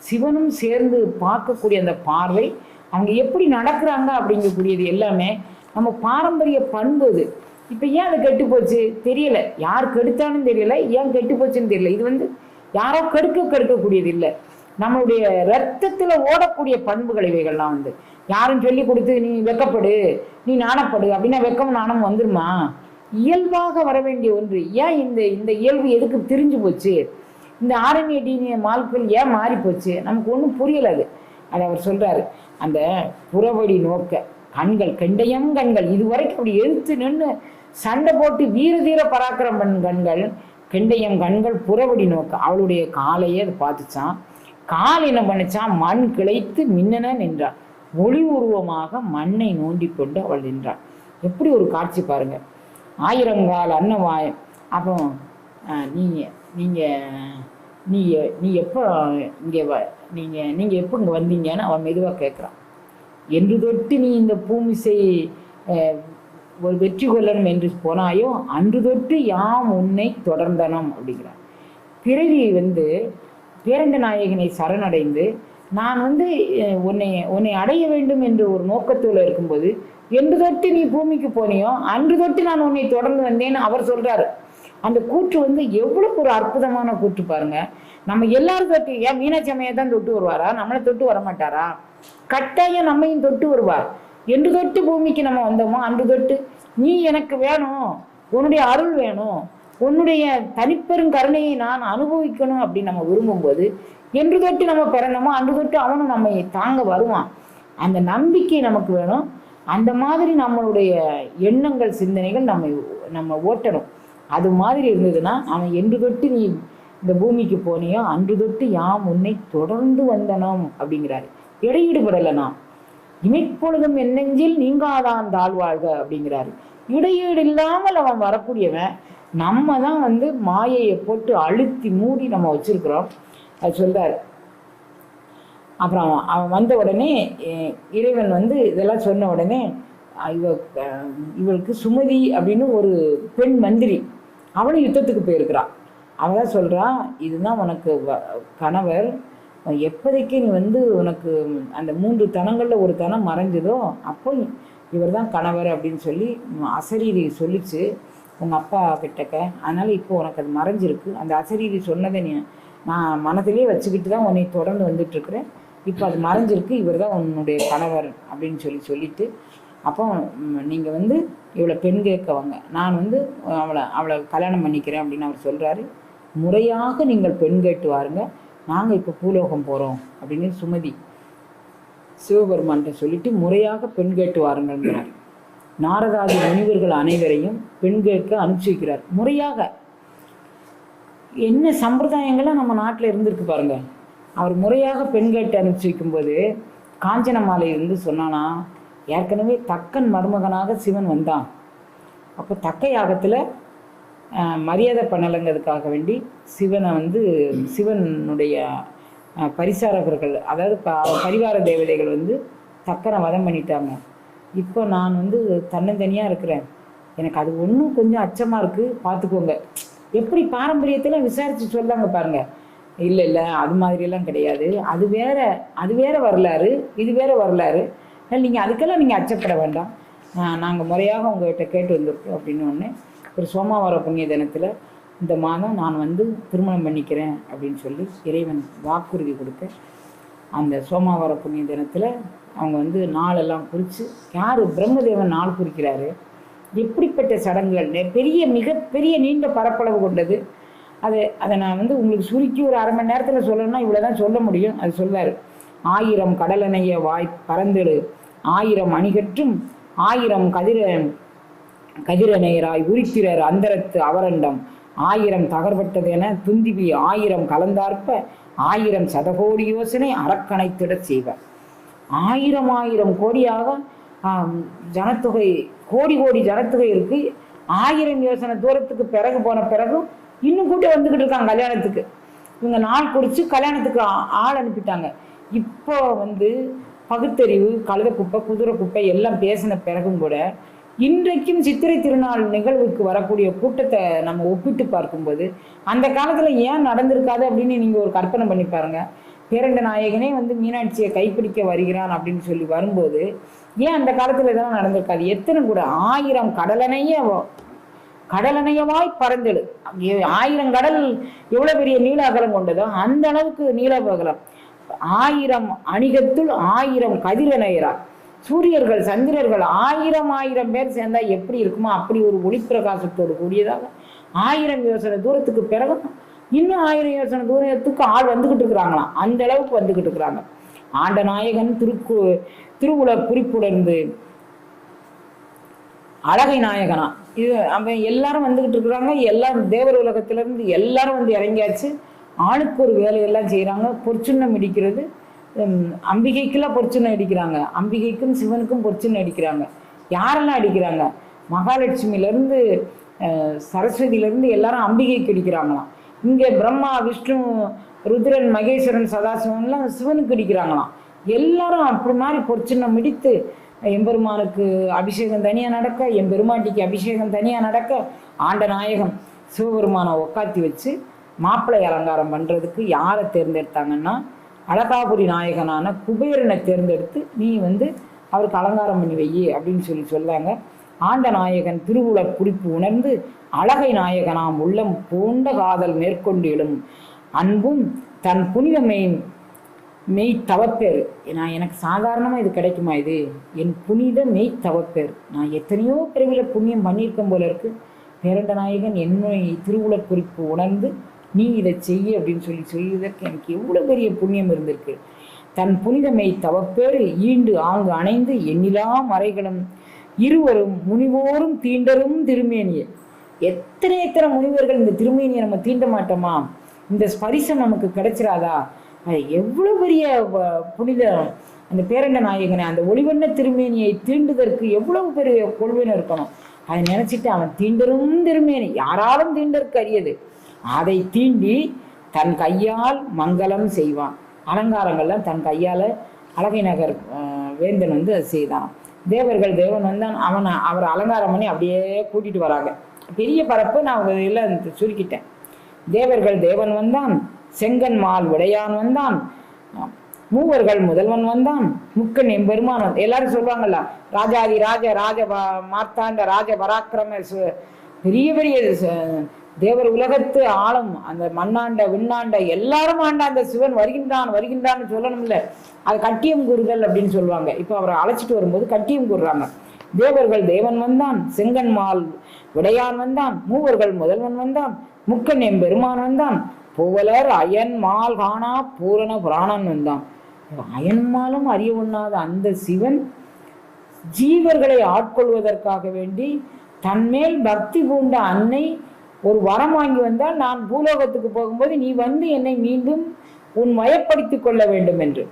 சிவனும் சேர்ந்து பார்க்கக்கூடிய அந்த பார்வை, அவங்க எப்படி நடக்கிறாங்க அப்படிங்கக்கூடியது எல்லாமே நம்ம பாரம்பரிய பண்பு அது. இப்போ ஏன் அது கெட்டு போச்சு தெரியலை, யார் கெடுத்தாலும் தெரியலை, ஏன் கெட்டு போச்சுன்னு தெரியல. இது யாரோ கெடுக்கக்கூடியது இல்லை, நம்மளுடைய ரத்தத்தில் ஓடக்கூடிய பண்புகள் இவைகள்லாம் யாரும் சொல்லி கொடுத்து நீ வெக்கப்படு, நீ நாணப்படு அப்படின்னா வெக்கம் நாணம் வந்துருமா? இயல்பாக வர வேண்டிய ஒன்று. ஏன் இந்த இயல்பு எதுக்கு திரிஞ்சு போச்சு? இந்த RNA DNA மால்குள் ஏன் மாறி போச்சு? நமக்கு ஒன்றும் புரியலை. அது அவர் சொல்றாரு, அந்த புறவழி நோக்க கண்கள், கெண்டயம் கண்கள், இதுவரைக்கும் அப்படி எழுத்து நின்று சண்டை போட்டு வீர தீர பராக்கிரம் கண்கள், கெண்டயம் கண்கள் புறவழி நோக்க. அவளுடைய காலையே அது பார்த்துச்சான். கால் என்ன பண்ணிச்சான்? மண் கிளைத்து மின்னன நின்றாள். ஒளி உருவமாக மண்ணை நோண்டி கொண்டு அவள் நின்றாள். எப்படி ஒரு காட்சி பாருங்க. 1000 அன்னவாயம். அப்போ நீ எப்போ இங்கே நீங்கள் எப்போ இங்கே வந்தீங்கன்னு அவன் மெதுவாக கேட்குறான். என்று தொட்டு நீ இந்த பூமிசை ஒரு வெற்றி கொள்ளணும் என்று போனாயோ அன்று தொட்டு யாம் உன்னை தொடர்ந்தனம் அப்படிங்கிறான். பிறவி பேரண்ட நாயகனை சரணடைந்து நான் உன்னை அடைய வேண்டும் என்று ஒரு நோக்கத்தில் இருக்கும்போது என்று தொட்டு நீ பூமிக்கு போனியோ அன்று தொட்டு நான் உன்னை தொடர்ந்து வந்தேன்னு அவர் சொல்றாரு. அந்த கூற்று எவ்வளவு ஒரு அற்புதமான கூற்று பாருங்க. நம்ம எல்லாரும் தொட்டு, ஏன் மீனாட்சி அம்மையை தான் தொட்டு வருவாரா? நம்மளை தொட்டு வரமாட்டாரா? கட்டாயம் நம்மையும் தொட்டு வருவார். என்று தொட்டு பூமிக்கு நம்ம வந்தோமோ அன்று தொட்டு நீ எனக்கு வேணும், உன்னுடைய அருள் வேணும், உன்னுடைய தனிப்பெரும் கருணையை நான் அனுபவிக்கணும் அப்படின்னு நம்ம விரும்பும்போது என்று தொட்டு நம்ம பிறந்தோமோ அன்று தொட்டு அவனும் நம்மை தாங்க வருவான். அந்த நம்பிக்கை நமக்கு வேணும். அந்த மாதிரி நம்மளுடைய எண்ணங்கள் சிந்தனைகள் நம்ம ஓட்டணும். அது மாதிரி இருந்ததுன்னா அவன் என்று தொட்டு நீ இந்த பூமிக்கு போனியோ அன்று தொட்டு யாம் உன்னை தொடர்ந்து வந்தனோம் அப்படிங்கிறாரு. இடையீடுபடலை. நாம் இமைப்பொழுதும் என்னெஞ்சில் நீங்காதான் தாழ்வாழ்க அப்படிங்கிறாரு. இடையீடு இல்லாமல் அவன் வரக்கூடியவன். நம்ம தான் மாயையை போட்டு அழுத்தி மூடி நம்ம வச்சிருக்கிறோம். அது சொல்றாரு. அப்புறம் அவன் வந்த உடனே இறைவன் இதெல்லாம் சொன்ன உடனே இவளுக்கு சுமதி அப்படின்னு ஒரு பெண் மந்திரி, அவளும் யுத்தத்துக்கு போயிருக்கிறான். அவள் சொல்றா, இதுதான் உனக்கு கணவர், எப்போதைக்கு நீ உனக்கு அந்த 3 தனங்களில் ஒரு தனம் மறைஞ்சதோ அப்போ இவர் தான் கணவர் அப்படின்னு சொல்லி அசரீரி சொல்லிச்சு உங்கள் அப்பா கிட்டக்க. அதனால் இப்போ உனக்கு அது மறைஞ்சிருக்கு. அந்த அசரீரி சொன்னதை நான் மனதிலே வச்சுக்கிட்டு தான் உன்னை தொடர்ந்து வந்துட்டுருக்குறேன். இப்போ அது மறைஞ்சிருக்கு, இவர் தான் உன்னுடைய கணவர் அப்படின்னு சொல்லிட்டு அப்போ நீங்கள் இவளை பெண் கேட்கவங்க, நான் அவளை கல்யாணம் பண்ணிக்கிறேன் அப்படின்னு அவர் சொல்கிறாரு. முறையாக நீங்கள் பெண் கேட்டு வாருங்க, நாங்கள் இப்போ பூலோகம் போகிறோம் அப்படின்னு சுமதி சிவபெருமான்கிட்ட சொல்லிட்டு முறையாக பெண் கேட்டு வாருங்கிறார். நாரதாதி முனிவர்கள் அனைவரையும் பெண் கேட்க அனுப்பிச்சி வைக்கிறார். முறையாக என்ன சம்பிரதாயங்கள்லாம் நம்ம நாட்டில் இருந்திருக்கு பாருங்க. அவர் முறையாக பெண் கேட்டு அனுப்பிச்சி வைக்கும்போது காஞ்சனமாலை சொன்னானா, ஏற்கனவே தக்கன் மருமகனாக சிவன் வந்தான். அப்போ தக்க யாகத்தில் மரியாதை பண்ணலைங்கிறதுக்காக வேண்டி சிவனை சிவனுடைய பரிசாரகர்கள், அதாவது பரிவார தேவதைகள் தக்கனை வதம் பண்ணிட்டாங்க. இப்போ நான் தன்னந்தனியாக இருக்கிறேன், எனக்கு அது ஒன்றும் கொஞ்சம் அச்சமாக இருக்குது, பார்த்துக்கோங்க. எப்படி பாரம்பரியத்தில் விசாரித்து சொல்லாங்க பாருங்க. இல்லை அது மாதிரியெல்லாம் கிடையாது, அது வேற வரலாறு, இது வேற வரலாறு, நீங்கள் அதுக்கெல்லாம் நீங்கள் அச்சப்பட வேண்டாம், நாங்கள் முறையாக உங்கள்கிட்ட கேட்டு வந்திருக்கோம் அப்படின்னு ஒன்று. ஒரு சோமவார புண்ணிய தினத்தில் இந்த மாதம் நான் திருமணம் பண்ணிக்கிறேன் அப்படின்னு சொல்லி இறைவன் வாக்குறுதி கொடுக்க, அந்த சோமவார புண்ணிய தினத்தில் அவங்க நாளெல்லாம் குறித்து, யார் பிரம்மதேவன் நாள் குறிக்கிறாரு. எப்படிப்பட்ட சடங்குகள், மிகப்பெரிய நீண்ட பரப்பளவு கொண்டது. அதை நான் உங்களுக்கு சுருக்கி ஒரு அரை மணி நேரத்தில் சொல்லணும்னா இவ்வளோ தான் சொல்ல முடியும். அது சொல்வார். 1000 கடலணைய வாய் பறந்தெழு 1000 அணிகற்றும் 1000 கதிரநேயராய் உரித்திரர் அந்தரத்து அவரண்டம் 1000 தகர்பட்டது என துந்திவி 1000 கலந்தார்ப்ப 1000 சதகோடி யோசனை அறக்கணைத்திட செய்வார். 1000 கோடியாக ஜனத்தொகை, கோடி ஜனத்தொகை இருக்கு. 1000 யோசனை தூரத்துக்கு போன பிறகும் இன்னும் கூட்ட வந்துக்கிட்டு இருக்காங்க கல்யாணத்துக்கு. இவங்க நாள் குறித்து கல்யாணத்துக்கு ஆள் அனுப்பிட்டாங்க. இப்போ வந்து பகுத்தறிவு, கழுத குப்பை, குதிரை குப்பை எல்லாம் பேசின பிறகும் கூட இன்றைக்கும் சித்திரை திருநாள் நிகழ்வுக்கு வரக்கூடிய கூட்டத்தை நம்ம ஒப்பிட்டு பார்க்கும்போது அந்த காலத்தில் ஏன் நடந்திருக்காது அப்படின்னு நீங்கள் ஒரு கற்பனை பண்ணி பாருங்க. பேரண்ட நாயகனே வந்து மீனாட்சியை கைப்பிடிக்க வருகிறான் அப்படின்னு சொல்லி வரும்போது ஏன் அந்த காலத்தில் இதெல்லாம் நடந்திருக்காது? எத்தனை கூட 1000 கடலணையவாய் பறந்தெழு. 1000 கடல் எவ்வளோ பெரிய நீள அகலம் கொண்டதோ அந்த அளவுக்கு நீள அகலம். 1000 அணிகத்துள் 1000 கதிரணையரார். சூரியர்கள் சந்திரர்கள் 1000 பேர் சேர்ந்தா எப்படி இருக்குமோ அப்படி ஒரு ஒளிப்பிரகாசத்தோடு கூடியதாக 1000 யோசனை தூரத்துக்கு பிறகு இன்னும் 1000 யோசனை தூரத்துக்கு ஆள் வந்துகிட்டு இருக்கிறாங்களாம். அந்த அளவுக்கு வந்துகிட்டு இருக்கிறாங்க. ஆண்ட நாயகன் திருவுல குறிப்புடர்ந்து அழகை நாயகனா இது அவன் எல்லாரும் வந்துகிட்டு இருக்கிறாங்க. எல்லாரும் தேவர் உலகத்திலிருந்து எல்லாரும் வந்து இறங்கியாச்சு. ஆளுக்கு ஒரு வேலையெல்லாம் செய்கிறாங்க. பொற்சுன்னம் இடிக்கிறது. அம்பிகைக்கெல்லாம் பொற்சுன்னம் அடிக்கிறாங்க. அம்பிகைக்கும் சிவனுக்கும் பொற்சுன்னம் அடிக்கிறாங்க. யாரெல்லாம் அடிக்கிறாங்க? மகாலட்சுமியிலேருந்து சரஸ்வதியிலேருந்து எல்லாரும் அம்பிகைக்கு அடிக்கிறாங்களாம். இங்கே பிரம்மா, விஷ்ணு, ருத்ரன், மகேஸ்வரன், சதாசிவன்லாம் சிவனுக்கு அடிக்கிறாங்களாம். எல்லாரும் அப்படி மாதிரி பொற்சுன்னம் இடித்து எம்பெருமானுக்கு அபிஷேகம் தனியாக நடக்க, எம்பெருமாட்டிக்கு அபிஷேகம் தனியாக நடக்க, ஆண்ட நாயகம் சிவபெருமானை உக்காத்தி வச்சு மாப்பிள்ளை அலங்காரம் பண்ணுறதுக்கு யாரை தேர்ந்தெடுத்தாங்கன்னா அழகாபுரி நாயகனான குபேரனை தேர்ந்தெடுத்து நீ வந்து அவருக்கு அலங்காரம் பண்ணி வை அப்படின்னு சொல்லுவாங்க. ஆண்ட நாயகன் திருவுல குறிப்பு உணர்ந்து அழகை நாயகனாம் உள்ளம் பூண்ட காதல் மேற்கொண்டு எழும் அன்பும் தன் புனித மெய் தவப்பேர். நான் எனக்கு சாதாரணமாக இது கிடைக்குமா? இது என் புனித மெய் தவப்பேர். நான் எத்தனையோ பிறவியில் புண்ணியம் பண்ணியிருக்கேன் போல இருக்கு. பேரண்ட நாயகன் என்னை திருவுல குறிப்பு உணர்ந்து நீ இதை செய்ய அப்படின்னு சொல்லுவதற்கு எனக்கு எவ்வளோ பெரிய புண்ணியம் இருந்திருக்கு. தன் புனிதமை தவப்பேறு ஈண்டு ஆங்கு அணைந்து எண்ணிலா மறைகளும் இருவரும் முனிவோரும் தீண்டரும் திருமேனிய. எத்தனை முனிவர்கள் இந்த திருமேனியை நம்ம தீண்ட மாட்டோமா? இந்த ஸ்பரிசம் நமக்கு கிடைச்சிடாதா? எவ்வளோ பெரிய புனிதம் அந்த பேரண்ட நாயகனை அந்த ஒளிவண்ண திருமேனியை தீண்டுதற்கு எவ்வளவு பெரிய கொள்வன இருக்கணும். அதை நினைச்சிட்டு அவன் தீண்டரும் திருமேனி யாராலும் தீண்டற்கு அறியது. அதை தீண்டி தன் கையால் மங்களம் செய்வான். அலங்காரங்கள்லாம் தன் கையால் அழகை நகர் வேந்தன் வந்து அதை செய்தான். தேவன் வந்தான். அவர் அலங்காரம் பண்ணி அப்படியே கூட்டிட்டு வராங்க. பெரிய பரப்பு நான் எல்லாம் சுருக்கிட்டேன். தேவன் வந்தான், செங்கன்மால் விடையான் வந்தான், மூவர்கள் முதல்வன் வந்தான், முக்கன் எம்பெருமான் வந்தான். எல்லாரும் சொல்லுவாங்கல்ல, ராஜாதி ராஜ மார்த்தாண்ட ராஜ பராக்கிரம பெரிய பெரிய தேவர் உலகத்து ஆழம் அந்த மண்ணாண்ட விண்ணாண்ட எல்லாரும் ஆண்ட அந்த சிவன் வருகின்றான்னு சொல்லணும்ல. அது கட்டியம் கூறுதல் அப்படின்னு சொல்லுவாங்க. இப்போ அவரை அழைச்சிட்டு வரும்போது கட்டியம் கூறுறாங்க. தேவன் வந்தான், செங்கன்மால் விடையான் வந்தான், மூவர்கள் முதல்வன் வந்தான், முக்கன் எம்பெருமான் வந்தான், புவலர் அயன்மால் காணா பூரண புராணன் வந்தான். அயன்மாலும் அறிய உண்ணாத அந்த சிவன் ஜீவர்களை ஆட்கொள்வதற்காக வேண்டி தன்மேல் பக்தி பூண்ட அன்னை ஒரு வரம் வாங்கி வந்தால், நான் பூலோகத்துக்கு போகும்போது நீ வந்து என்னை மீண்டும் உன் வயப்படுத்திக் கொள்ள வேண்டும் என்று.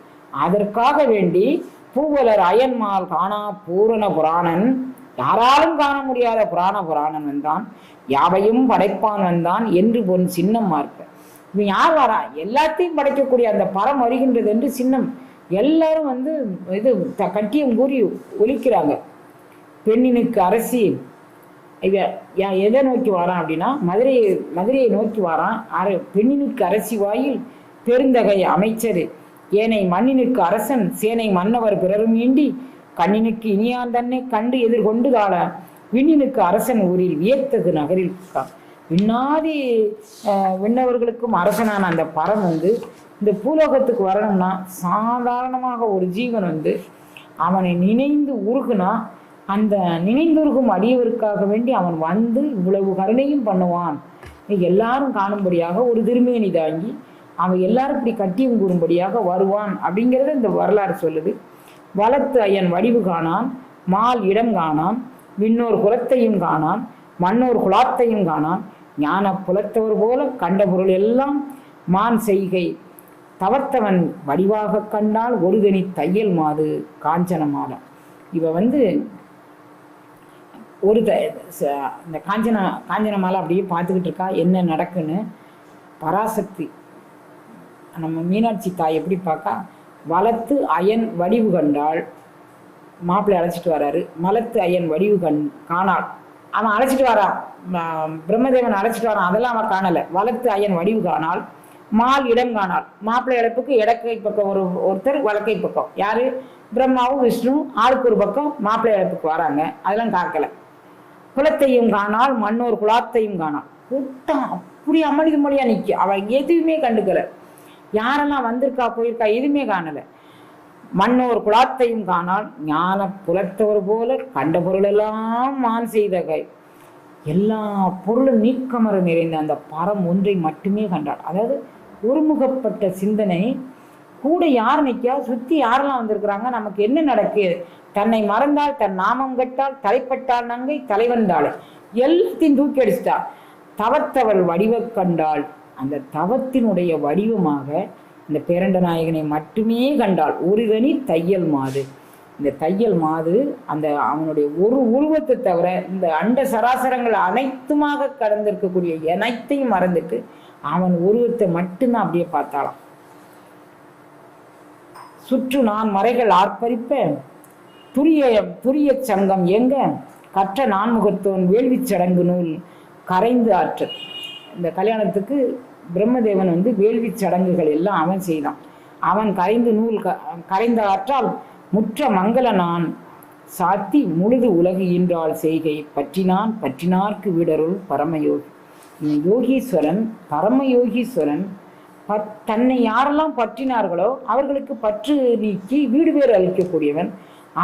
அதற்காக வேண்டி பூவலர் அயன்மால் காணா பூரண புராணன், யாராலும் காண முடியாத புராணன் வந்தான், யாவையும் படைப்பான் வந்தான் என்று பொன் சின்னம் மார்க்க. இவன் யார் வரா? எல்லாத்தையும் படைக்கக்கூடிய அந்த பரம் வருகின்றது என்று சின்னம். எல்லாரும் வந்து இது கட்டியம் கூறி ஒலிக்கிறாங்க. பெண்ணினுக்கு அரசி எதை நோக்கி வாரான் அப்படின்னா மதுரையை நோக்கி வாரான். பெண்ணினுக்கு அரசி வாயில் பெருந்தகை அமைச்சர் ஏனை மண்ணினுக்கு அரசன் சேனை மன்னவர் பிறரும் ஈண்டி கண்ணினுக்கு இனியான் தன்னை கண்டு எதிர்கொண்டு கால விண்ணினுக்கு அரசன் ஊரில் வியத்தகு நகரில் விண்ணாதி விண்ணவர்களுக்கும் அரசனான அந்த பரம் வந்து இந்த பூலோகத்துக்கு வரணும்னா சாதாரணமாக ஒரு ஜீவன் வந்து அவனை நினைந்து உருகுனா அந்த நினைந்துருகும் அடியவருக்காக வேண்டி அவன் வந்து இவ்வளவு கருணையும் பண்ணுவான். எல்லாரும் காணும்படியாக ஒரு திருமேனி தாங்கி அவன் எல்லாரும் இப்படி கட்டியும் கூறும்படியாக வருவான் அப்படிங்கிறத இந்த வரலாறு சொல்லுது. வளத்து அயன் வடிவு காணான், மால் இடம் காணான், விண்ணோர் குலத்தையும் காணான், மண்ணோர் குலாத்தையும் காணான், ஞான புலத்தவர் போல கண்ட பொருள் எல்லாம் மான் செய்கை தவத்தவன் வடிவாக கண்டால் ஒரு தனி தையல் மாது காஞ்சன மாலை. இவ வந்து இந்த காஞ்சன மாலை அப்படியே பார்த்துக்கிட்டு இருக்கா என்ன நடக்குன்னு. பராசக்தி நம்ம மீனாட்சி தாய் எப்படி பார்க்கா, வளத்து அயன் வடிவு கண்டாள். மாப்பிள்ளை அழைச்சிட்டு வராரு, மலத்து அயன் வடிவு காணாள். அவன் அழைச்சிட்டு வரான், பிரம்மதேவன் அழைச்சிட்டு வரான், அதெல்லாம் அவன் காணலை. வளத்து அயன் வடிவு காணாள், மால் இடம் காணாள். மாப்பிள்ளை இழப்புக்கு இடக்கை பக்கம் ஒருத்தர், வழக்கை பக்கம் யாரு, பிரம்மாவும் விஷ்ணு ஆளுக்கு ஒரு பக்கம் மாப்பிள்ளை இழப்புக்கு வராங்க. அதெல்லாம் காக்கலை. குலத்தையும் காணால், மண்ணோர் குலாத்தையும் காணாள். கூட்டம் அப்படி அமளி மொழியா நிற்க. அவன் எதுவுமே கண்டுக்கலை. யாரெல்லாம் வந்திருக்கா போயிருக்கா எதுவுமே காணலை. மண்ணோர் குலாத்தையும் காணால், ஞான புலத்தவர் போல கண்ட பொருளெல்லாம் மான் செய்த கை. எல்லா பொருளும் நீக்கமர நிறைந்த அந்த பரம் ஒன்றை மட்டுமே கண்டாள். அதாவது ஒருமுகப்பட்ட சிந்தனை. கூட யார் நிற்கா, சுற்றி யாரெல்லாம் வந்திருக்கிறாங்க, நமக்கு என்ன நடக்குது, தன்னை மறந்தால், தன் நாமம் கட்டால், தலைப்பட்டால் நங்கை தலைவந்தாள், எல்லாத்தையும் தூக்கி அடிச்சிட்டாள். தவத்தவள் வடிவ கண்டாள். அந்த தவத்தினுடைய வடிவமாக இந்த பேரண்ட நாயகனை மட்டுமே கண்டாள். ஒரு கனி தையல் மாது. இந்த தையல் மாது அந்த அவனுடைய ஒரு உருவத்தை தவிர இந்த அண்ட சராசரங்கள் அனைத்துமாக கடந்திருக்கக்கூடிய அனைத்தையும் மறந்துட்டு அவன் உருவத்தை மட்டும்தான் அப்படியே பார்த்தாளாம். சுற்று நான் மறைகள் ஆர்ப்பரிப்ப துரிய சங்கம் எங்க கற்ற நான்முகத்தோன் வேள்வி சடங்கு நூல் கரைந்து ஆற்றல். இந்த கல்யாணத்துக்கு பிரம்மதேவன் வேள்வி சடங்குகள் எல்லாம் அவன் செய்தான். அவன் கரைந்த ஆற்றால் முற்ற மங்கள நான் சாத்தி முழுது உலகு ஈன்றாள் செய்கை பற்றினான் பற்றினார்க்கு வீடருள் பரமயோகி. யோகீஸ்வரன் பரமயோகீஸ்வரன் தன்னை யாரெல்லாம் பற்றினார்களோ அவர்களுக்கு பற்று நீக்கி வீடு பேர் அளிக்கக்கூடியவன்.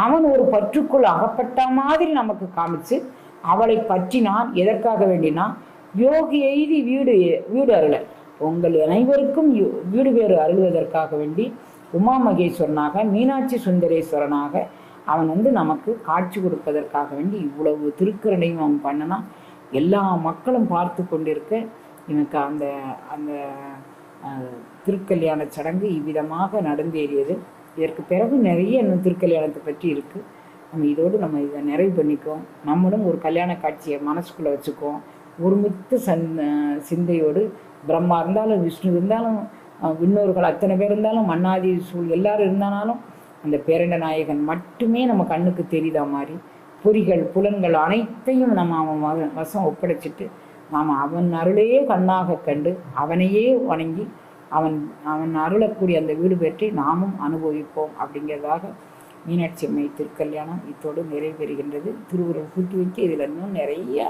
அவன் ஒரு பற்றுக்குள் அகப்பட்ட மாதிரி நமக்கு காமிச்சு அவளை பற்றினான். எதற்காக வேண்டினா யோகி எய்தி வீடு அருள, உங்கள் அனைவருக்கும் வீடு பேறு அருள்வதற்காக வேண்டி உமா மகேஸ்வரனாக மீனாட்சி சுந்தரேஸ்வரனாக அவன் நமக்கு காட்சி கொடுப்பதற்காக வேண்டி இவ்வளவு திருக்கரணையும் அவன் பண்ணனா. எல்லா மக்களும் பார்த்து கொண்டிருக்க எனக்கு அந்த அந்த திருக்கல்யாண சடங்கு இவ்விதமாக நடந்தேறியது. இதற்கு பிறகு நிறைய இன்னும் திருக்கல்யாணத்தை பற்றி இருக்குது. நம்ம இதோடு நம்ம இதை நிறைவு பண்ணிக்குவோம். நம்மளும் ஒரு கல்யாண காட்சியை மனசுக்குள்ளே வச்சுக்குவோம். ஒருமித்த சிந்தையோடு பிரம்மா இருந்தாலும் விஷ்ணு இருந்தாலும் விண்ணோர்கள் அத்தனை பேர் இருந்தாலும் மன்னாதி சூழ் எல்லாரும் இருந்தாலும் அந்த பேரண்ட நாயகன் மட்டுமே நம்ம கண்ணுக்கு தெரியுதா மாதிரி பொறிகள் புலன்கள் அனைத்தையும் நம்ம அவன் வசம் ஒப்படைச்சிட்டு நாம் அவன் அருளையே கண்ணாக கண்டு அவனையே வணங்கி அவன் அருளக்கூடிய அந்த வீடு பெற்றி நாமும் அனுபவிப்போம் அப்படிங்கிறதாக மீனாட்சி அம்மை திருக்கல்யாணம் இத்தோடு நிறைவு பெறுகின்றது. திருவுருள் கூட்டி வைக்க இதில் இன்னும் நிறைய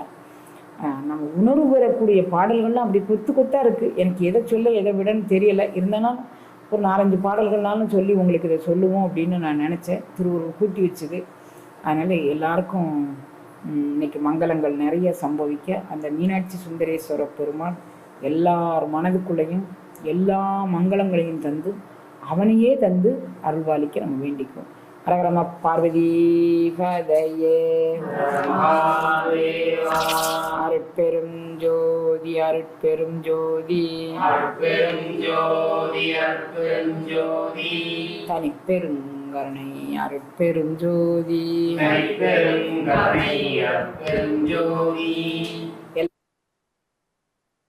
நம்ம உணர்வு பெறக்கூடிய பாடல்கள்லாம் அப்படி கொத்தாக இருக்குது. எனக்கு எதை சொல்ல எதை விடன்னு தெரியலை. இருந்தாலும் ஒரு 4-5 பாடல்கள்னாலும் சொல்லி உங்களுக்கு இதை சொல்லுவோம் அப்படின்னு நான் நினச்சேன். திருவுருள் கூட்டி வச்சுது. அதனால் எல்லாருக்கும் இன்னைக்கு மங்களங்கள் நிறைய சம்பவிக்க அந்த மீனாட்சி சுந்தரேஸ்வர பெருமாள் எல்லார் மனதுக்குள்ளேயும் எல்லா மங்களங்களையும் தந்து அவனையே தந்து அருள்வாளிக்க நம்ம வேண்டிக்குவோம். ஹரஹர பார்வதி பதையே. அருட்பெரும் ஜோதி அருட்பெரும் ஜோதி தனிப்பெருங்கருணை அருட்பெரும் ஜோதி.